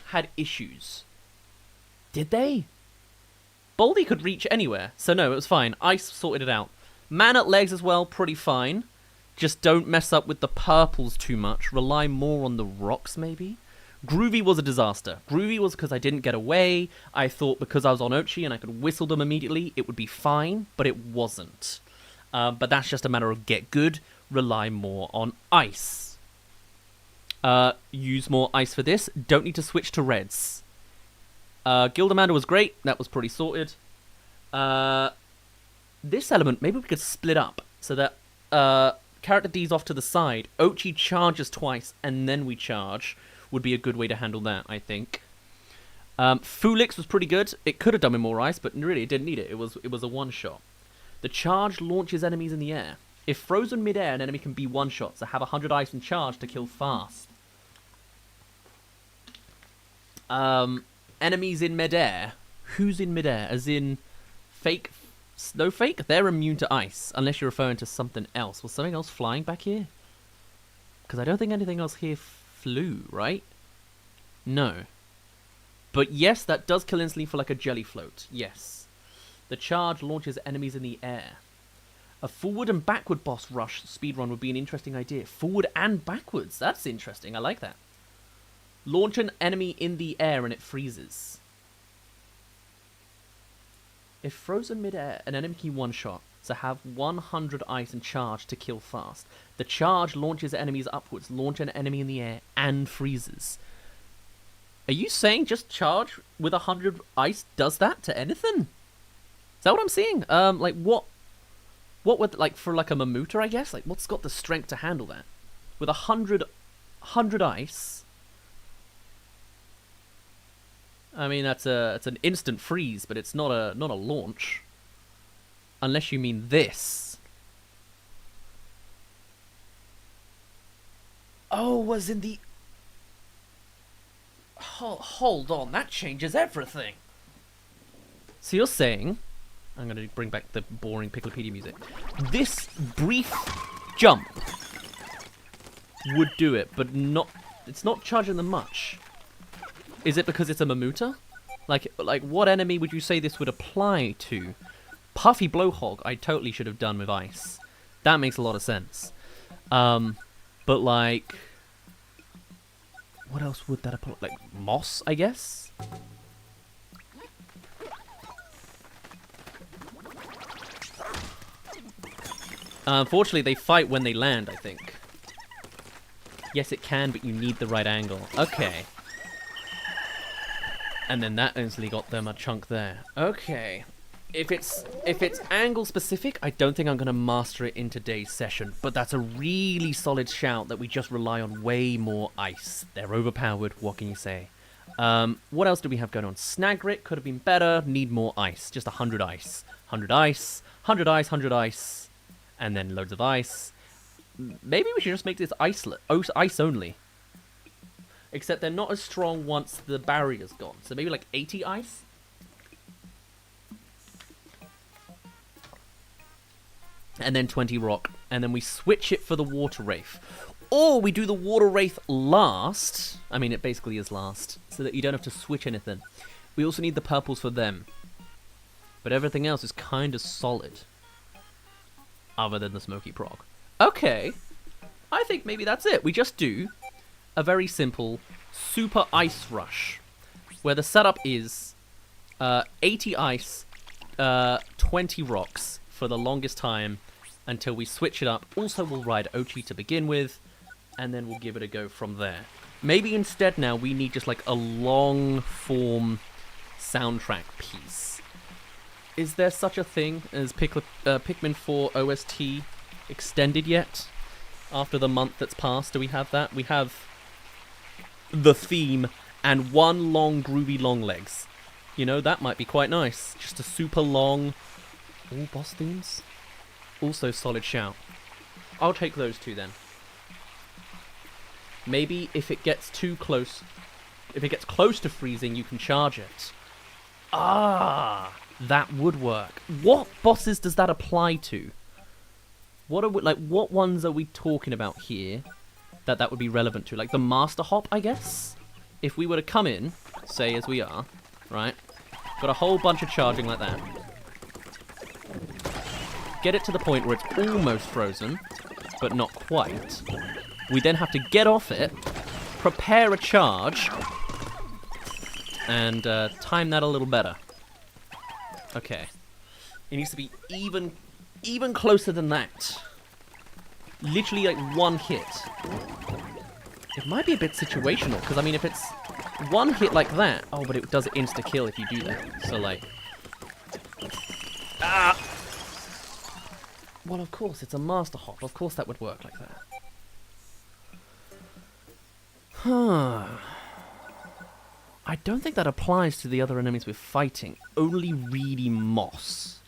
had issues. Did they? Baldy could reach anywhere, so no, it was fine. Ice sorted it out. Man at legs as well, pretty fine. Just don't mess up with the purples too much. Rely more on the rocks, maybe? Groovy was a disaster. Groovy was because I didn't get away. I thought because I was on Ochi and I could whistle them immediately, it would be fine, but it wasn't. But that's just a matter of get good, rely more on ice. Use more ice for this. Don't need to switch to reds. Gildamander was great. That was pretty sorted. This element, maybe we could split up so that character D's off to the side. Ochi charges twice and then we charge. Would be a good way to handle that, I think. Fulix was pretty good. It could have done with more ice, but really it didn't need it. It was a one-shot. The charge launches enemies in the air. If frozen mid-air, an enemy can be one-shot, so have 100 ice and charge to kill fast. Enemies in mid-air. Who's in mid-air? As in fake... Snowfake? They're immune to ice, unless you're referring to something else. Was something else flying back here? Because I don't think anything else here flew, right? No. But yes, that does kill instantly for like a jelly float. Yes. The charge launches enemies in the air. A forward and backward boss rush speedrun would be an interesting idea. Forward and backwards. That's interesting. I like that. Launch an enemy in the air and it freezes. If frozen mid-air, an enemy can one-shot, so have 100 ice and charge to kill fast. The charge launches enemies upwards, launch an enemy in the air, and freezes. Are you saying just charge with 100 ice does that to anything? Is that what I'm seeing? Like what would, like, for like a Mamuta, I guess? Like, what's got the strength to handle that? With 100 ice... I mean, it's an instant freeze, but it's not a launch. Unless you mean this. Oh, was in the... Hold on, that changes everything. So you're saying... I'm going to bring back the boring Piklopedia music. This brief jump would do it, but not... It's not charging them much. Is it because it's a Mamuta? Like what enemy would you say this would apply to? Puffy Blowhog, I totally should have done with ice. That makes a lot of sense. But like... What else would that apply? Like Moss, I guess? Unfortunately, they fight when they land, I think. Yes, it can, but you need the right angle. Okay. And then that instantly got them a chunk there. Okay. If it's angle specific, I don't think I'm going to master it in today's session. But that's a really solid shout that we just rely on way more ice. They're overpowered, what can you say? What else do we have going on? Snagrit could have been better. Need more ice. Just 100 ice. 100 ice. 100 ice, 100 ice. And then loads of ice. Maybe we should just make this ice only. Except they're not as strong once the barrier's gone. So maybe like 80 ice? And then 20 rock. And then we switch it for the water wraith. Or we do the water wraith last. I mean, it basically is last. So that you don't have to switch anything. We also need the purples for them. But everything else is kind of solid. Other than the smoky prog. Okay. I think maybe that's it. We just do... a very simple super ice rush where the setup is 80 ice, 20 rocks for the longest time until we switch it up. Also, we'll ride Ochi to begin with, and then we'll give it a go from there. Maybe instead now we need just like a long form soundtrack piece. Is there such a thing as Pikmin 4 OST extended yet? After the month that's passed, do we have that? We have the theme and one long groovy long legs. You know, that might be quite nice. Just a super long... All boss themes? Also solid shout. I'll take those two then. Maybe if it gets too close... If it gets close to freezing, you can charge it. Ah! That would work. What bosses does that apply to? What are we, like, what ones are we talking about here that would be relevant to? Like the Master Hop, I guess? If we were to come in, say as we are, right? Got a whole bunch of charging like that. Get it to the point where it's almost frozen, but not quite. We then have to get off it, prepare a charge, and time that a little better. Okay. It needs to be even closer than that. Literally like one hit. It might be a bit situational, because I mean if it's one hit like that... Oh, but it does insta-kill if you do that. So like... Ah! Well, of course, it's a master hop. Of course that would work like that. Huh. I don't think that applies to the other enemies we're fighting. Only really Moss.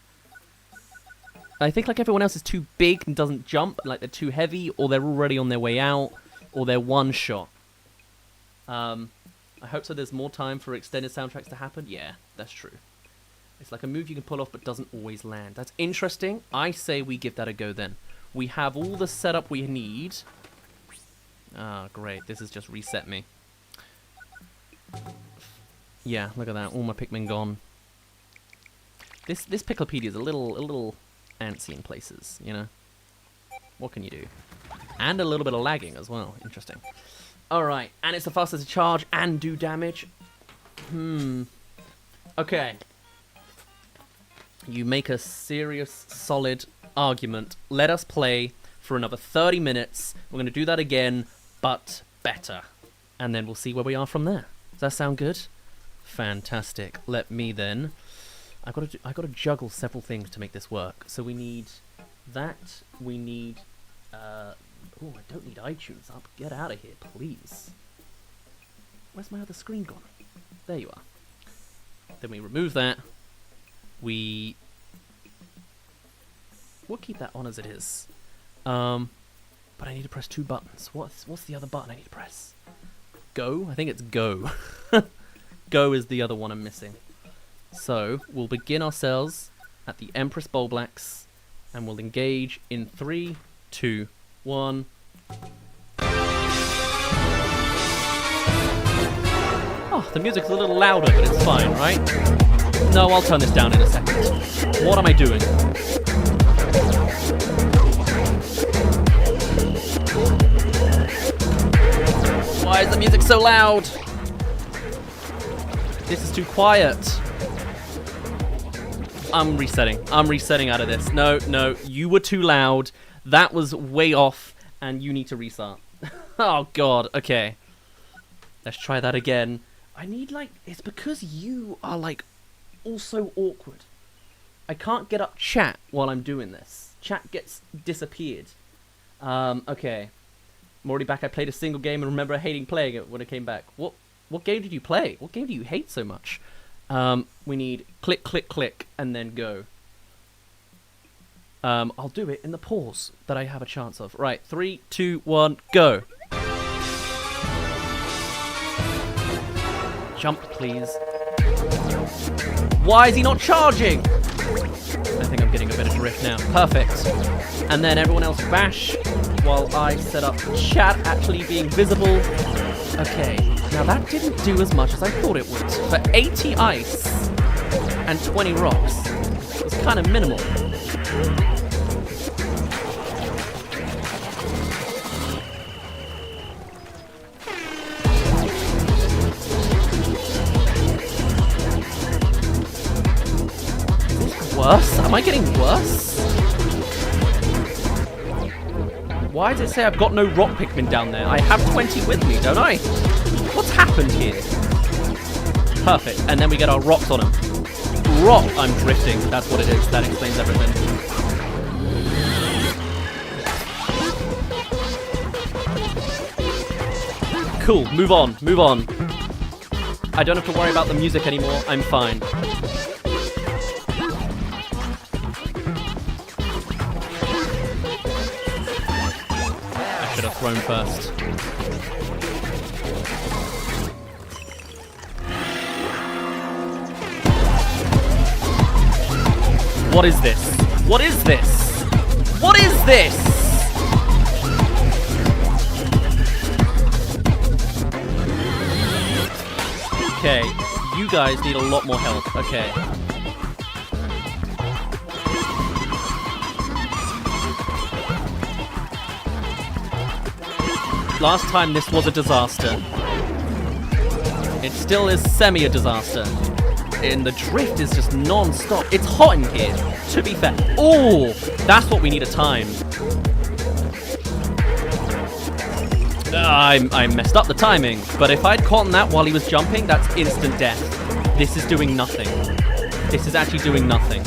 I think like everyone else is too big and doesn't jump, like they're too heavy, or they're already on their way out, or they're one shot. I hope so there's more time for extended soundtracks to happen. Yeah, that's true. It's like a move you can pull off but doesn't always land. That's interesting. I say we give that a go then. We have all the setup we need. Ah, great. This has just reset me. Yeah, look at that. All my Pikmin gone. This Piklopedia is a little antsy in places, you know? What can you do? And a little bit of lagging as well. Interesting. Alright, and it's the fastest to charge and do damage. Okay. You make a serious, solid argument. Let us play for another 30 minutes. We're going to do that again, but better. And then we'll see where we are from there. Does that sound good? Fantastic. Let me then... I've got to juggle several things to make this work. So we need that. We need... Oh, I don't need iTunes up. Get out of here, please. Where's my other screen gone? There you are. Then we remove that. We'll keep that on as it is. But I need to press 2 buttons. What's the other button I need to press? Go? I think it's go. Go is the other one I'm missing. So, we'll begin ourselves at the Empress Bolblax, and we'll engage in 3, 2, 1. Oh, the music's a little louder, but it's fine, right? No, I'll turn this down in a second. What am I doing? Why is the music so loud? This is too quiet. I'm resetting out of this. No, you were too loud. That was way off, and you need to restart. Oh, God. Okay. Let's try that again. I need, like... It's because you are, like, also awkward. I can't get up chat while I'm doing this. Chat gets disappeared. Okay. I'm already back. I played a single game and remember hating playing it when I came back. What game did you play? What game do you hate so much? We need click, click, click, and then go. I'll do it in the pause that I have a chance of. Right, 3, 2, 1, go. Jump, please. Why is he not charging? I think I'm getting a bit of drift now. Perfect. And then everyone else bash while I set up chat actually being visible. Okay, now that didn't do as much as I thought it would. For 80 ice and 20 rocks, it was kind of minimal. Worse? Am I getting worse? Why does it say I've got no rock Pikmin down there? I have 20 with me, don't I? What's happened here? Perfect. And then we get our rocks on them. Rock! I'm drifting. That's what it is. That explains everything. Cool. Move on. Move on. I don't have to worry about the music anymore. I'm fine. Thrown first. What is this? What is this? What is this? Okay, you You guys need a lot more help. Okay. Last time this was a disaster. It still is semi a disaster. And the drift is just non-stop. It's hot in here, to be fair. Oh, that's what we need a time. I messed up the timing, but if I'd caught that while he was jumping, that's instant death. This is doing nothing. This is actually doing nothing.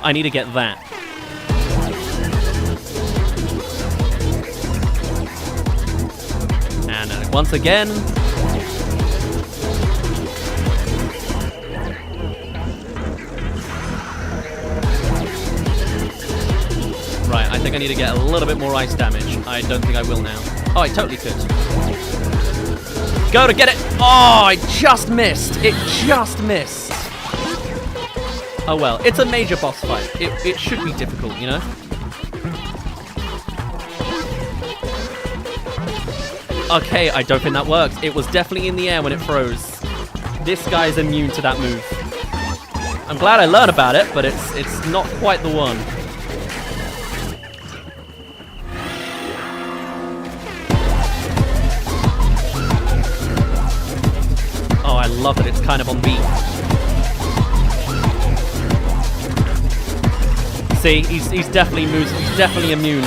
I need to get that. And once again... Right, I think I need to get a little bit more ice damage. I don't think I will now. Oh, I totally could. Go to get it! Oh, I just missed! It just missed! Oh well, it's a major boss fight. It should be difficult, you know? Okay, I don't think that works. It was definitely in the air when it froze. This guy's immune to that move. I'm glad I learned about it, but it's not quite the one. Oh, I love that it's kind of on beat. See, he's definitely moves. He's definitely immune.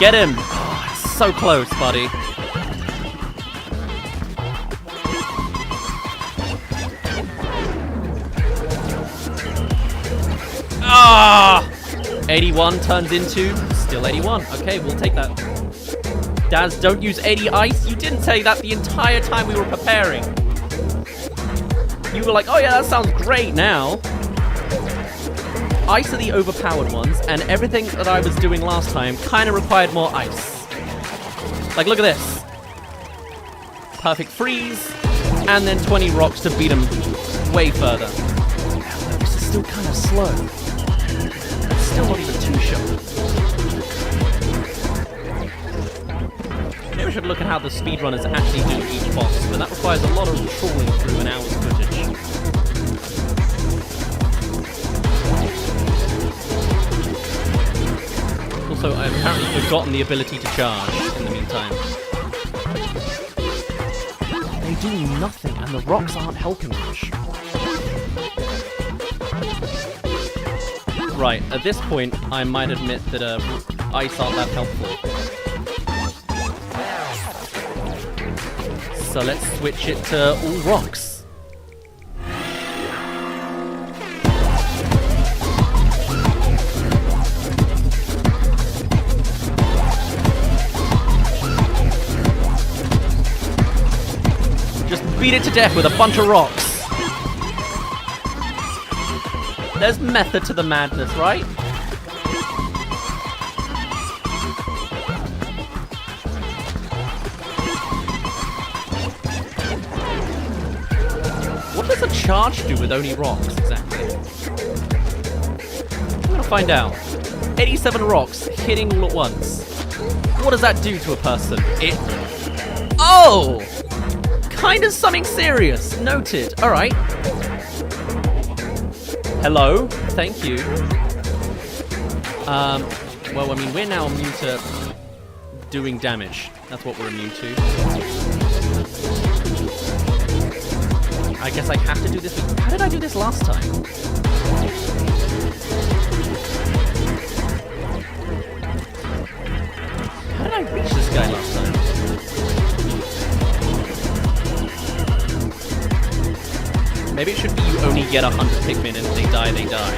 Get him! Oh, it's so close, buddy. Ah! 81 turns into still 81. Okay, we'll take that. Dazz, don't use 80 ice. You didn't say that the entire time we were preparing. You were like, oh yeah, that sounds great now. Ice are the overpowered ones, and everything that I was doing last time kind of required more ice. Like, look at this. Perfect freeze, and then 20 rocks to beat him way further. This is still kind of slow. It's still not even too sharp. Maybe we should look at how the speedrunners actually do each boss, but that requires a lot of trawling through an hour's footage. Also, I've apparently forgotten the ability to charge in the meantime. They do nothing, and the rocks aren't helping much. Right, at this point, I might admit that ice aren't that helpful. So let's switch it to all rocks. Beat it to death with a bunch of rocks. There's method to the madness, right? What does a charge do with only rocks, exactly? I'm gonna find out. 87 rocks hitting all at once. What does that do to a person? Oh! Kind of something serious. Noted. Alright. Hello. Thank you. Well, I mean, we're now immune to doing damage. That's what we're immune to. I guess I have to do this. How did I do this last time? How did I reach this guy last time? Maybe it should be you only get 100 Pikmin and if they die, they die.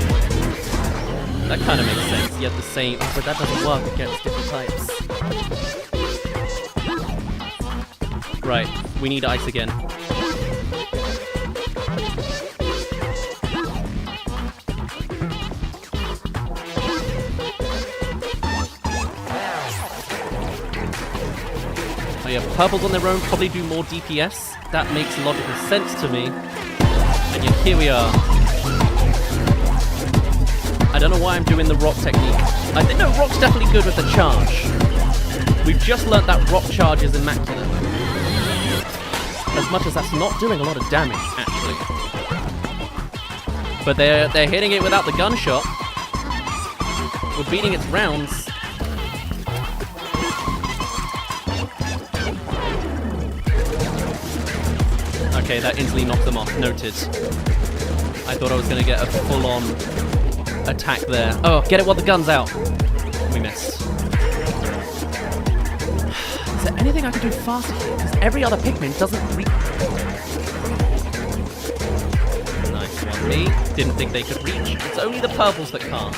That kind of makes sense. You have the same... Oh, but that doesn't work against different types. Right, we need ice again. Oh yeah, purples on their own probably do more DPS. That makes logical sense to me. And yet here we are. I don't know why I'm doing the rock technique. I think no, rock's definitely good with the charge. We've just learnt that rock charge is immaculate. As much as that's not doing a lot of damage, actually. But they're hitting it without the gunshot. We're beating its rounds. Okay, that instantly knocked them off. Noted. I thought I was going to get a full-on attack there. Oh, get it while the gun's out. We missed. Is there anything I can do faster here? Because every other Pikmin doesn't reach. Nice one, me. Didn't think they could reach. It's only the purples that can't.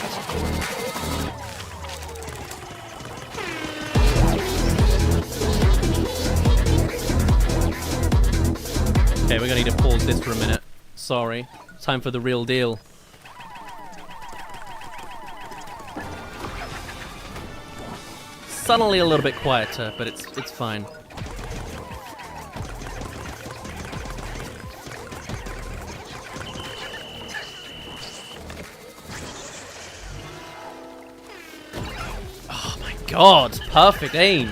Okay, we're gonna need to pause this for a minute. Sorry. Time for the real deal. Suddenly a little bit quieter, but it's fine. Oh my god, perfect aim.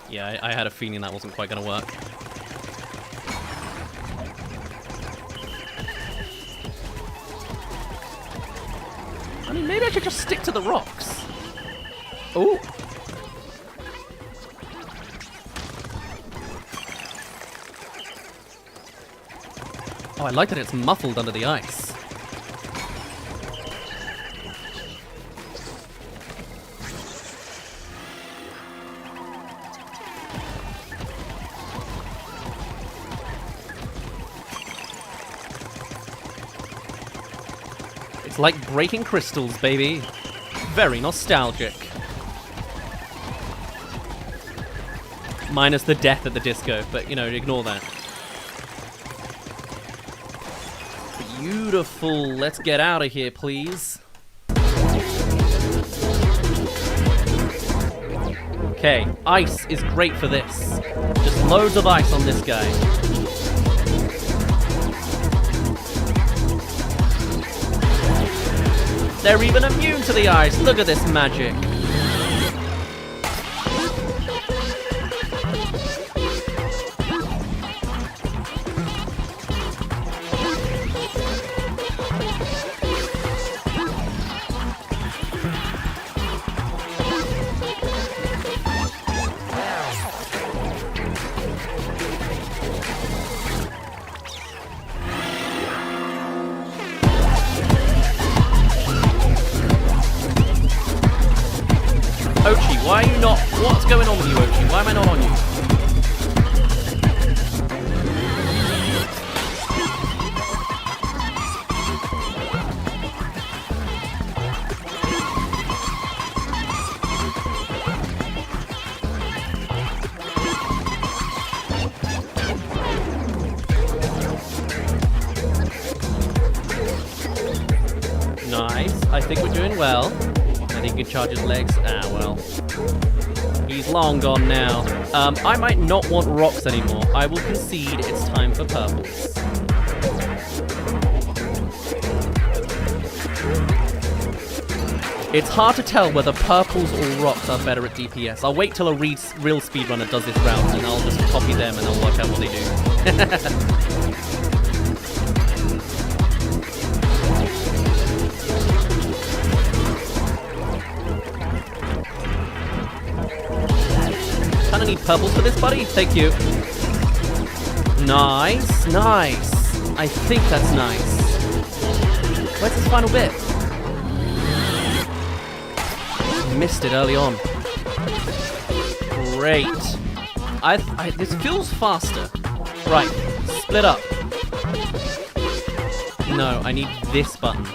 Yeah, I had a feeling that wasn't quite going to work. I mean, maybe I should just stick to the rocks. Oh. Oh, I like that it's muffled under the ice. Like breaking crystals, baby. Very nostalgic. Minus the death at the disco, but you know, ignore that. Beautiful. Let's get out of here, please. Okay, ice is great for this. Just loads of ice on this guy. They're even immune to the ice. Look at this magic. Ochi, why are you not? What's going on with you, Ochi? Why am I not on you? Nice. I think we're doing well. I think he can charge his legs. Ah, well. He's long gone now. I might not want rocks anymore. I will concede it's time for purples. It's hard to tell whether purples or rocks are better at DPS. I'll wait till a real speedrunner does this route, and I'll just copy them and I'll work out what they do. I need purples for this, buddy. Thank you. Nice, nice. I think that's nice. Where's this final bit? Missed it early on. Great. This feels faster. Right, split up. No, I need this button.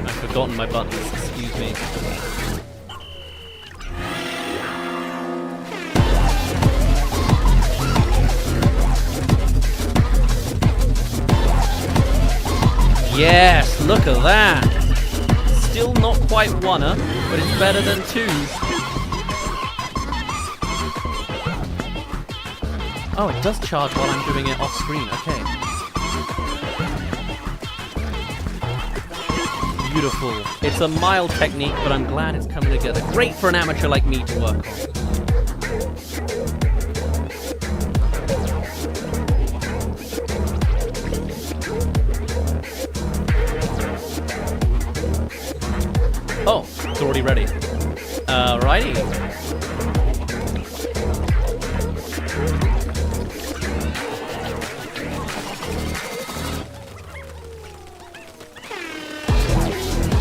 I've forgotten my buttons, excuse me. Yes, look at that. Still not quite one-er, but it's better than two. Oh, it does charge while I'm doing it off screen. Okay. Beautiful. It's a mild technique, but I'm glad it's coming together. Great for an amateur like me to work on. Oh, it's already ready. Alrighty.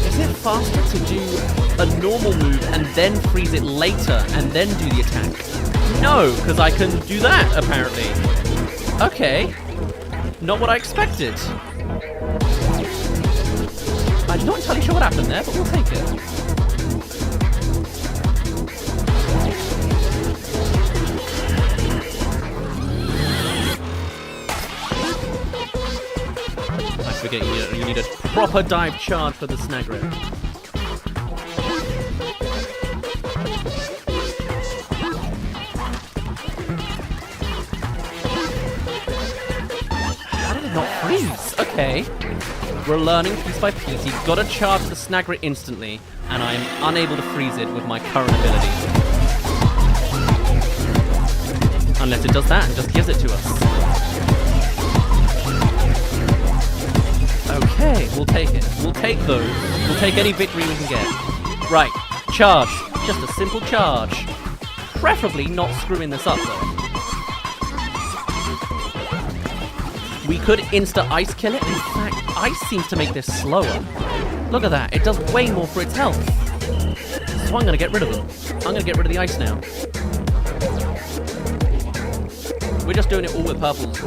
Is it faster to do a normal move and then freeze it later and then do the attack? No, because I can do that, apparently. Okay. Not what I expected. I'm not entirely sure what happened there, but we'll take it. I forget you need a proper dive charge for the snag grip. How did it not freeze? Okay. We're learning piece by piece. You've got to charge the snag grip instantly, and I am unable to freeze it with my current ability. Unless it does that and just gives it to us. Okay, we'll take it. We'll take those. We'll take any victory we can get. Right, charge. Just a simple charge. Preferably not screwing this up, though. We could insta-ice kill it. In fact, ice seems to make this slower. Look at that. It does way more for its health. So I'm going to get rid of them. I'm going to get rid of the ice now. We're just doing it all with purples.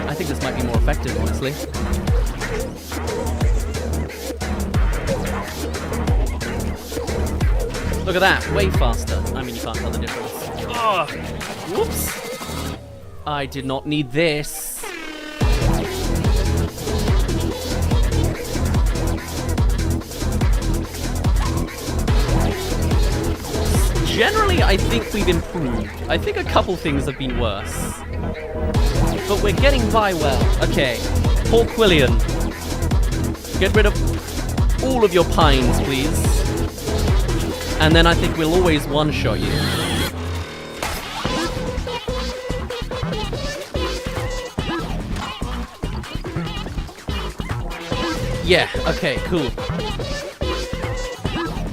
I think this might be more effective, honestly. Look at that. Way faster. I mean, you can't tell the difference. Ugh. Whoops. I did not need this. Generally, I think we've improved. I think a couple things have been worse. But we're getting by well. Okay, Paul Quillian. Get rid of all of your pines, please. And then I think we'll always one-shot you. Yeah, okay, cool.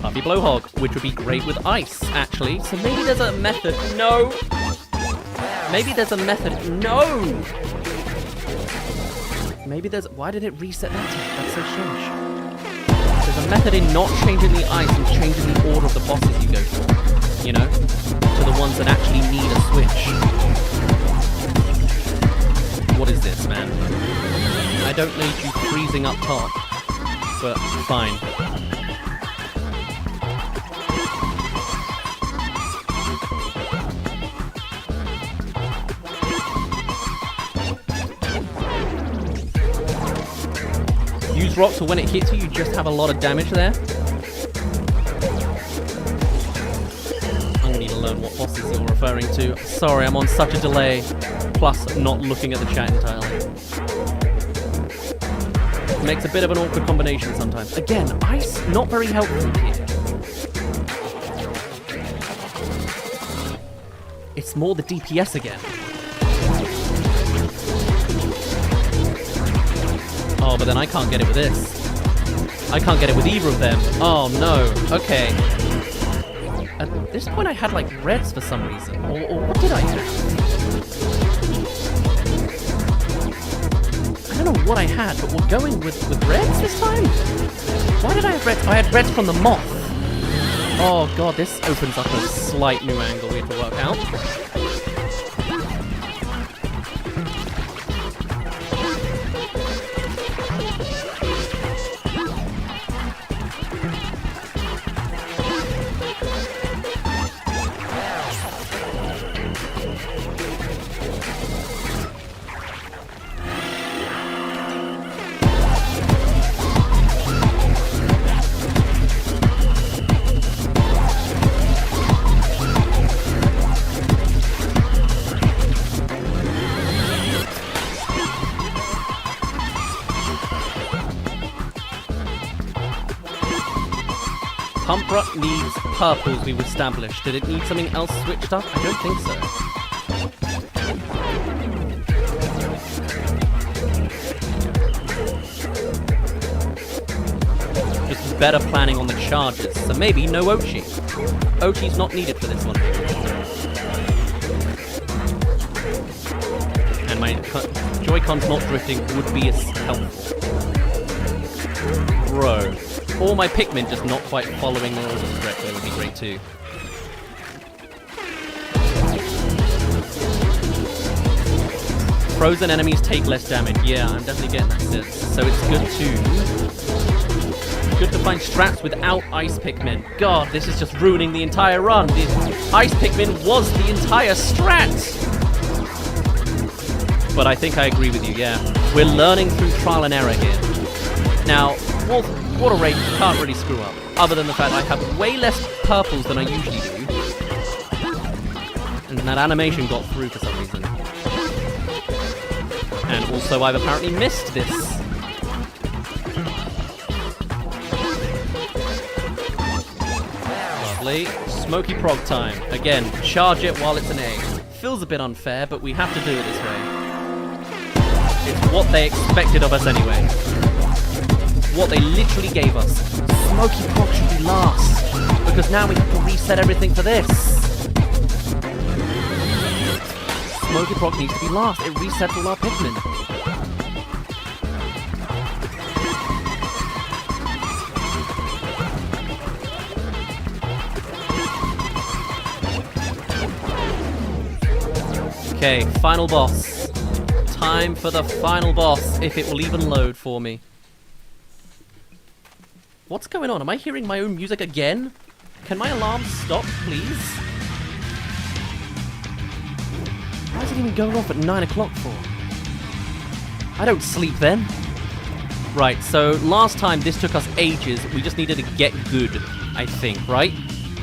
Puppy Blowhog, which would be great with ice, actually. So maybe there's a method. No! Maybe there's a method. No! Maybe there's... Why did it reset that time? That's so strange. There's a method in not changing the ice and changing the order of the bosses you go for. You know? To the ones that actually need a switch. What is this, man? I don't need you freezing up top, but fine. Use rock so when it hits you, you just have a lot of damage there. I'm gonna need to learn what bosses you're referring to. Sorry, I'm on such a delay, plus not looking at the chat entirely. Makes a bit of an awkward combination sometimes. Again, ice, not very helpful here. It's more the DPS again. Oh, but then I can't get it with this. I can't get it with either of them. Oh no, okay. At this point I had like reds for some reason. Or what did I have? I don't know what I had, but we're going with reds this time? Why did I have reds? I had reds from the moth. Oh god, this opens up a slight new angle we have to work out. Pump Rock needs purples, we've established. Did it need something else switched up? I don't think so. Just better planning on the charges. So maybe no Ochi. Ochi's not needed for this one. And my Joy-Cons not drifting would be helpful. Bro. Or my Pikmin just not quite following the orders correctly would be great too. Frozen enemies take less damage. Yeah, I'm definitely getting that sense. So it's good to find strats without Ice Pikmin. God, this is just ruining the entire run. The Ice Pikmin was the entire strat! But I think I agree with you, yeah. We're learning through trial and error here. Now, Water Rage can't really screw up, other than the fact I have way less purples than I usually do. And that animation got through for some reason. And also I've apparently missed this. Lovely. Smoky Prog time. Again, charge it while it's an egg. Feels a bit unfair, but we have to do it this way. It's what they expected of us anyway. What they literally gave us. Smoky Prog should be last, because now we have to reset everything for this. Smoky Prog needs to be last. It resets all our Pikmin. Okay, final boss. Time for the final boss, if it will even load for me. What's going on? Am I hearing my own music again? Can my alarm stop, please? Why is it even going off at 9 o'clock for? I don't sleep then. Right, so last time this took us ages. We just needed to get good, I think, right?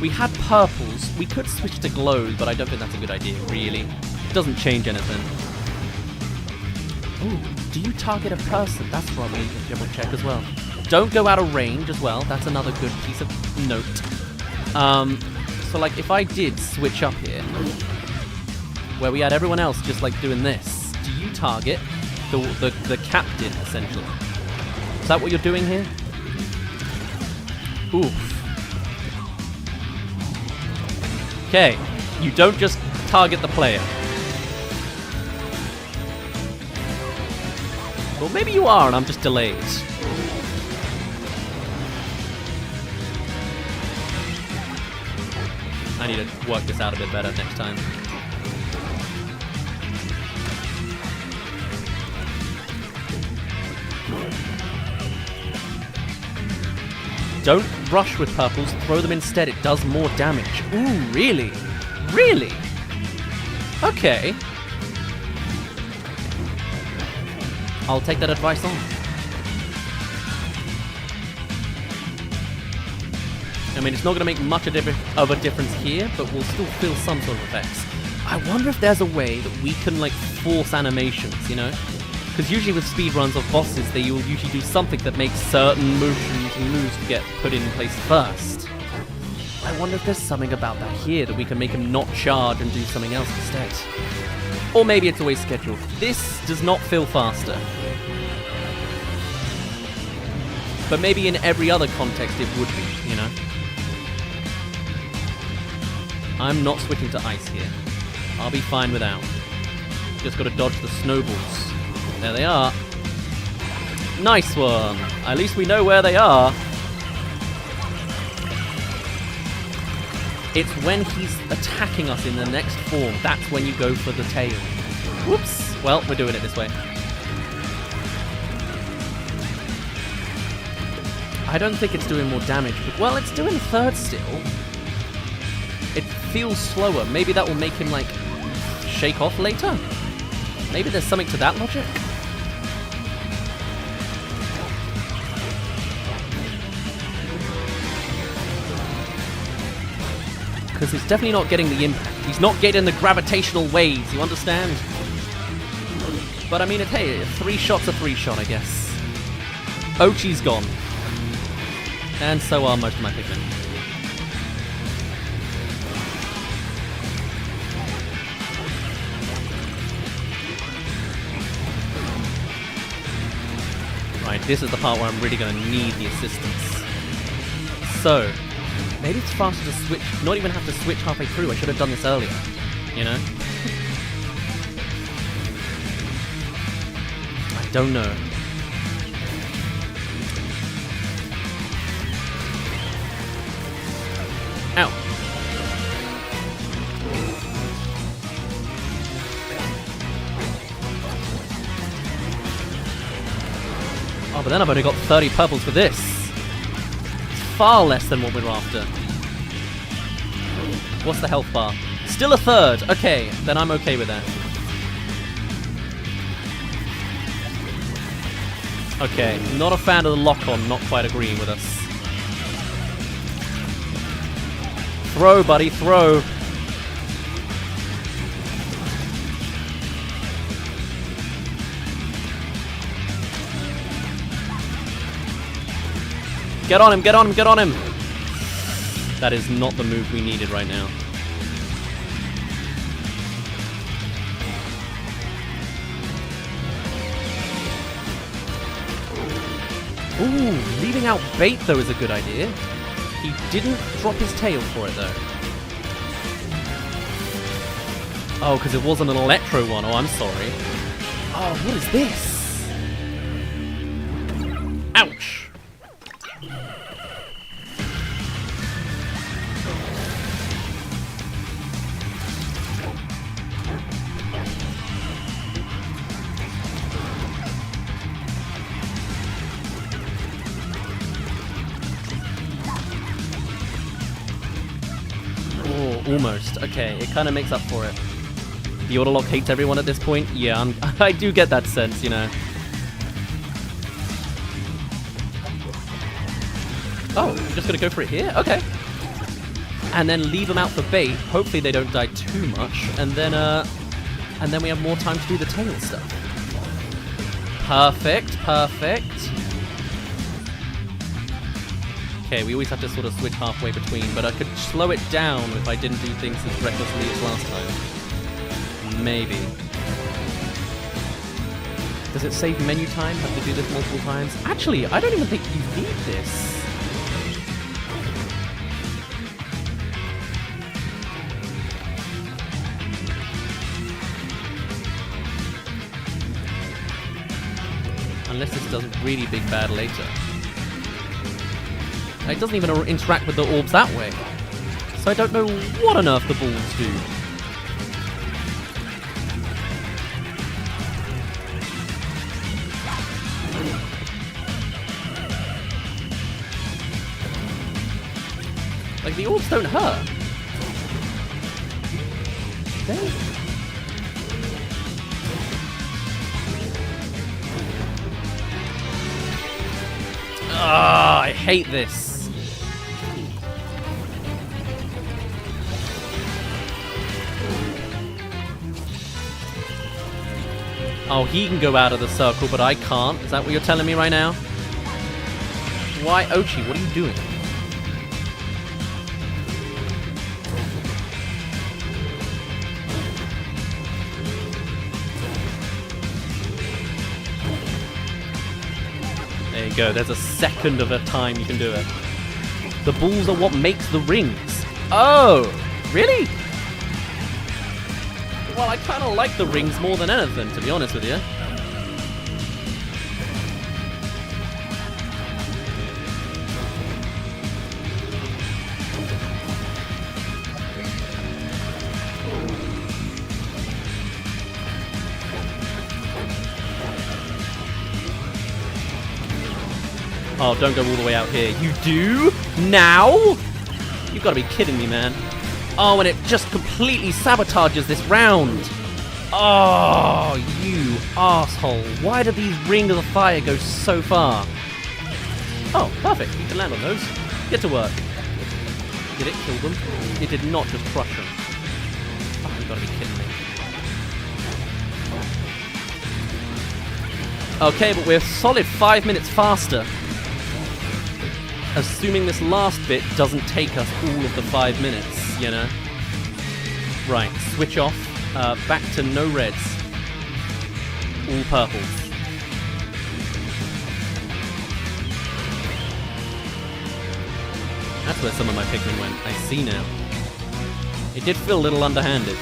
We had purples. We could switch to glows, but I don't think that's a good idea, really. It doesn't change anything. Ooh, do you target a person? That's probably a double check as well. Don't go out of range as well. That's another good piece of note. So like if I did switch up here, where we had everyone else just like doing this, do you target the captain essentially? Is that what you're doing here? Oof. Okay, you don't just target the player. Well, maybe you are, and I'm just delayed. I need to work this out a bit better next time. Don't rush with purples, throw them instead, it does more damage. Ooh, really? Really? Okay. I'll take that advice on. I mean, it's not going to make much of a difference here, but we'll still feel some sort of effects. I wonder if there's a way that we can, like, force animations, you know? Because usually with speedruns of bosses, they will usually do something that makes certain motions and moves get put in place first. I wonder if there's something about that here that we can make him not charge and do something else instead. Or maybe it's always scheduled. This does not feel faster. But maybe in every other context it would be, you know? I'm not switching to ice here. I'll be fine without. Just gotta dodge the snowballs. There they are. Nice one. At least we know where they are. It's when he's attacking us in the next form. That's when you go for the tail. Whoops. Well, we're doing it this way. I don't think it's doing more damage, but well, it's doing third still. It feels slower. Maybe that will make him, like, shake off later? Maybe there's something to that logic? Because he's definitely not getting the impact. He's not getting the gravitational waves, you understand? But I mean, hey, 3 shots a 3 shot, I guess. Ochi's gone. And so are most of my Pikmin. Like, this is the part where I'm really going to need the assistance. So, maybe it's faster to switch, not even have to switch halfway through. I should have done this earlier, you know? I don't know. Ow. Oh, but then I've only got 30 purples for this. It's far less than what we're after. What's the health bar? Still a third. Okay, then I'm okay with that. Okay, not a fan of the lock-on, not quite agreeing with us. Throw, buddy, throw. Get on him, get on him, get on him! That is not the move we needed right now. Ooh, leaving out bait though is a good idea. He didn't drop his tail for it though. Oh, because it wasn't an electro one. Oh, I'm sorry. Oh, what is this? Ouch! Almost. Okay, it kind of makes up for it. The autolock hates everyone at this point. Yeah, I do get that sense, you know. Oh, you're just gonna go for it here? Okay. And then leave them out for bait. Hopefully they don't die too much. And then we have more time to do the tail stuff. Perfect, perfect. Okay, we always have to sort of switch halfway between, but I could slow it down if I didn't do things as recklessly as last time. Maybe. Does it save menu time? Have to do this multiple times? Actually, I don't even think you need this. Unless this does really big bad later. It doesn't even interact with the orbs that way. So I don't know what on earth the balls do. Like, the orbs don't hurt. They... I hate this. Oh, he can go out of the circle, but I can't. Is that what you're telling me right now? Why, Ochi, what are you doing? There you go, there's a second of a time you can do it. The balls are what makes the rings. Oh, really? Well, I kind of like the rings more than anything, to be honest with you. Oh, don't go all the way out here. You do? Now? You've got to be kidding me, man. Oh, and it just completely sabotages this round. Oh, you asshole. Why do these rings of fire go so far? Oh, perfect. You can land on those. Get to work. Did it kill them? It did not just crush them. Oh, you've got to be kidding me. Okay, but we're solid 5 minutes faster. Assuming this last bit doesn't take us all of the 5 minutes, you know? Right, switch off. Back to no reds. All purples. that's where some of my Pikmin went. I see now. It did feel a little underhanded.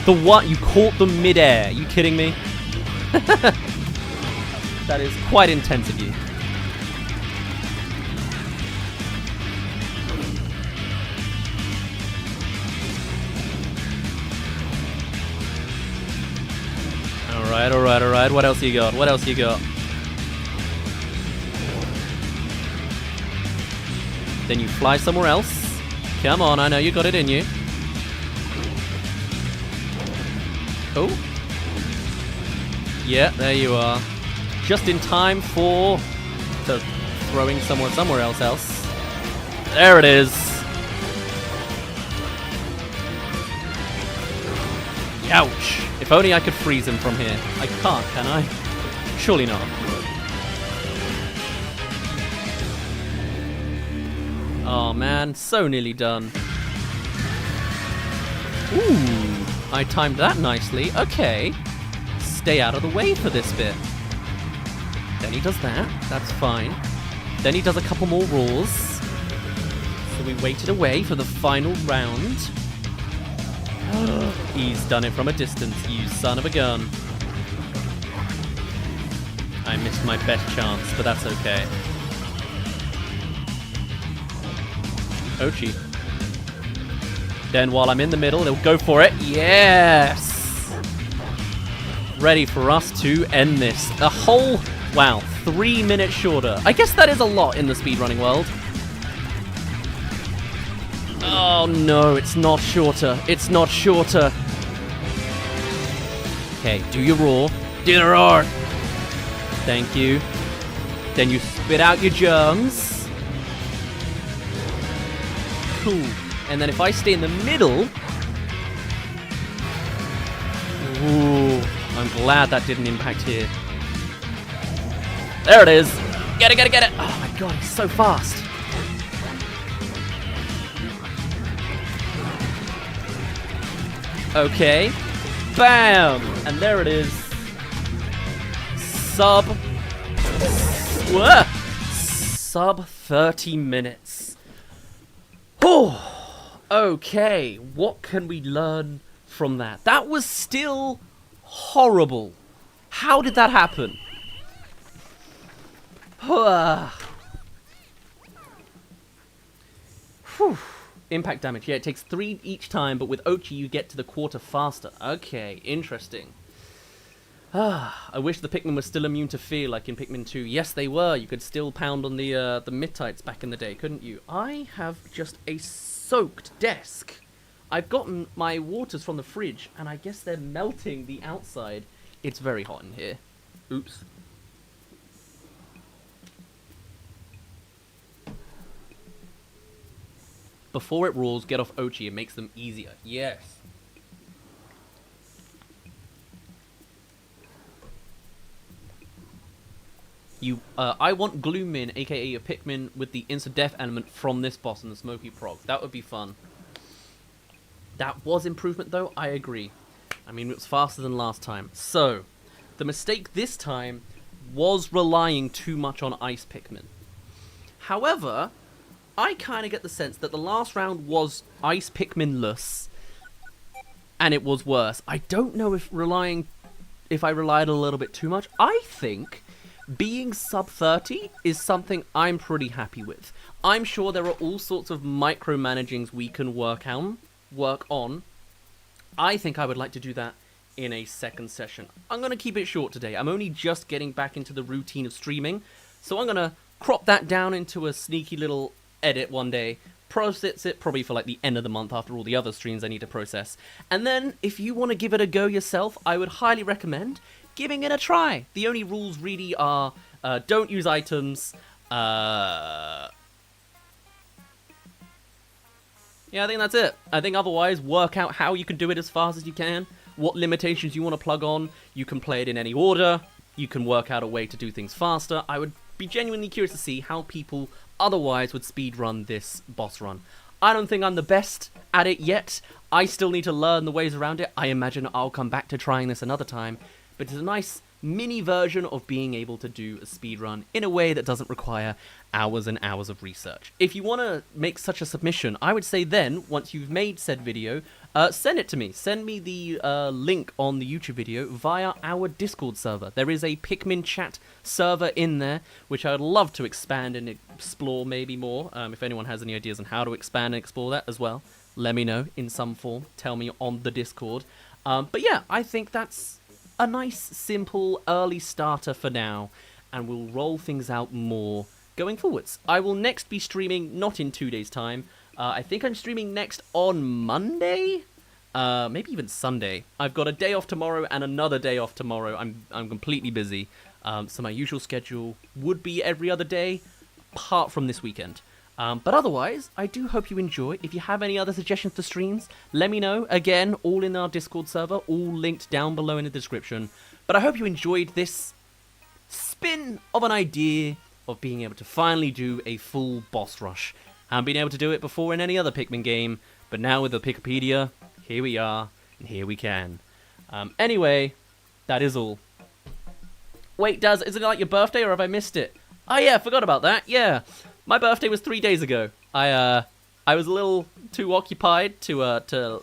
The what? You caught them mid-air. Are you kidding me? That is quite intense of you. Alright, alright, alright. What else you got? What else you got? Then you fly somewhere else. Come on, I know you got it in you. Oh. Yeah, there you are. Just in time for the throwing somewhere else. There it is. Ouch. If only I could freeze him from here. I can't, can I? Surely not. Oh man, so nearly done. Ooh. I timed that nicely. Okay. Stay out of the way for this bit. Then he does that. That's fine. Then he does a couple more roars. So we waited away for the final round. He's done it from a distance, you son of a gun. I missed my best chance, but that's okay. Ochi. Then while I'm in the middle, they'll go for it. Yes! Ready for us to end this. A whole, wow, 3 minutes shorter. I guess that is a lot in the speedrunning world. Oh no, it's not shorter. It's not shorter. Okay, do your roar. Do the roar. Thank you. Then you spit out your germs. Cool. And then if I stay in the middle... Ooh, I'm glad that didn't impact here. There it is. Get it, get it, get it. Oh my god, he's so fast. Okay. Bam! And there it is. Sub 30 minutes. Oh! Okay, what can we learn from that? That was still horrible. How did that happen? Whew. Impact damage. Yeah, it takes 3 each time, but with Ochi you get to the quarter faster. Okay, interesting. I wish the Pikmin were still immune to fear like in Pikmin 2. Yes, they were. You could still pound on the Midtites back in the day, couldn't you? I have just a soaked desk. I've gotten my waters from the fridge, and I guess they're melting the outside. It's very hot in here. Oops. Before it roars, get off Ochi. It makes them easier. Yes. I want Gloommin, aka a Pikmin with the insta-death element from this boss and the Smoky Prog. That would be fun. That was improvement though, I agree. I mean, it was faster than last time. So, the mistake this time was relying too much on Ice Pikmin. However, I kind of get the sense that the last round was Ice Pikmin-less, and it was worse. I don't know if I relied a little bit too much. I think being sub 30 is something I'm pretty happy with. I'm sure there are all sorts of micromanagings we can work on. I think I would like to do that in a second session. I'm going to keep it short today. I'm only just getting back into the routine of streaming, so I'm going to crop that down into a sneaky little edit one day, process it probably for like the end of the month after all the other streams I need to process. And then if you want to give it a go yourself, I would highly recommend giving it a try. The only rules really are don't use items. Yeah, I think that's it. I think otherwise, work out how you can do it as fast as you can, what limitations you want to plug on. You can play it in any order. You can work out a way to do things faster. I would be genuinely curious to see how people otherwise would speedrun this boss run. I don't think I'm the best at it yet. I still need to learn the ways around it. I imagine I'll come back to trying this another time. But it's a nice mini version of being able to do a speedrun in a way that doesn't require hours and hours of research. If you want to make such a submission, I would say then, once you've made said video, send it to me. Send me the link on the YouTube video via our Discord server. There is a Pikmin chat server in there, which I would love to expand and explore maybe more. If anyone has any ideas on how to expand and explore that as well, let me know in some form. Tell me on the Discord. But yeah, I think that's a nice, simple, early starter for now, and we'll roll things out more going forwards. I will next be streaming, not in 2 days' time. I think I'm streaming next on Monday? Maybe even Sunday. I've got a day off tomorrow and another day off tomorrow. I'm completely busy. So my usual schedule would be every other day, apart from this weekend. But otherwise, I do hope you enjoy. If you have any other suggestions for streams, let me know. Again, all in our Discord server, all linked down below in the description. But I hope you enjoyed this spin of an idea of being able to finally do a full boss rush. I haven't been able to do it before in any other Pikmin game, but now with the Piklopedia, here we are, and here we can. Anyway, that is all. Wait, Dazz, is it like your birthday, or have I missed it? Oh yeah, forgot about that, yeah. My birthday was 3 days ago. I was a little too occupied to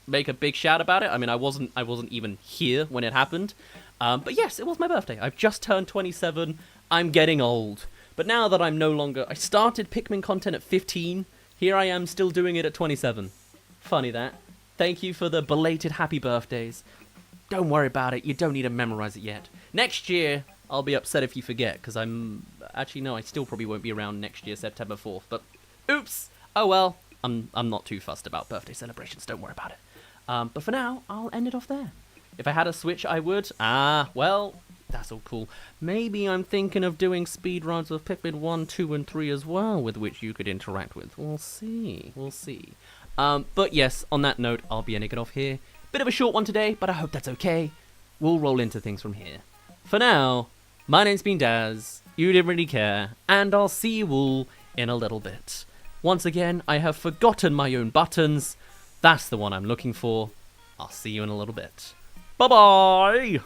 make a big shout about it. I mean, I wasn't even here when it happened. But yes, it was my birthday. I've just turned 27. I'm getting old. But now that I'm no longer... I started Pikmin content at 15. Here I am still doing it at 27. Funny that. Thank you for the belated happy birthdays. Don't worry about it. You don't need to memorize it yet. Next year, I'll be upset if you forget, because I'm... Actually, no, I still probably won't be around next year, September 4th, but... Oops! Oh well, I'm not too fussed about birthday celebrations, don't worry about it. But for now, I'll end it off there. If I had a Switch, I would. Well, that's all cool. Maybe I'm thinking of doing speedruns of Pikmin 1, 2, and 3 as well, with which you could interact with. We'll see. We'll see. But yes, on that note, I'll be ending it off here. Bit of a short one today, but I hope that's okay. We'll roll into things from here. For now, my name's been Dazz. You didn't really care, and I'll see you all in a little bit. Once again, I have forgotten my own buttons. That's the one I'm looking for. I'll see you in a little bit. Bye-bye!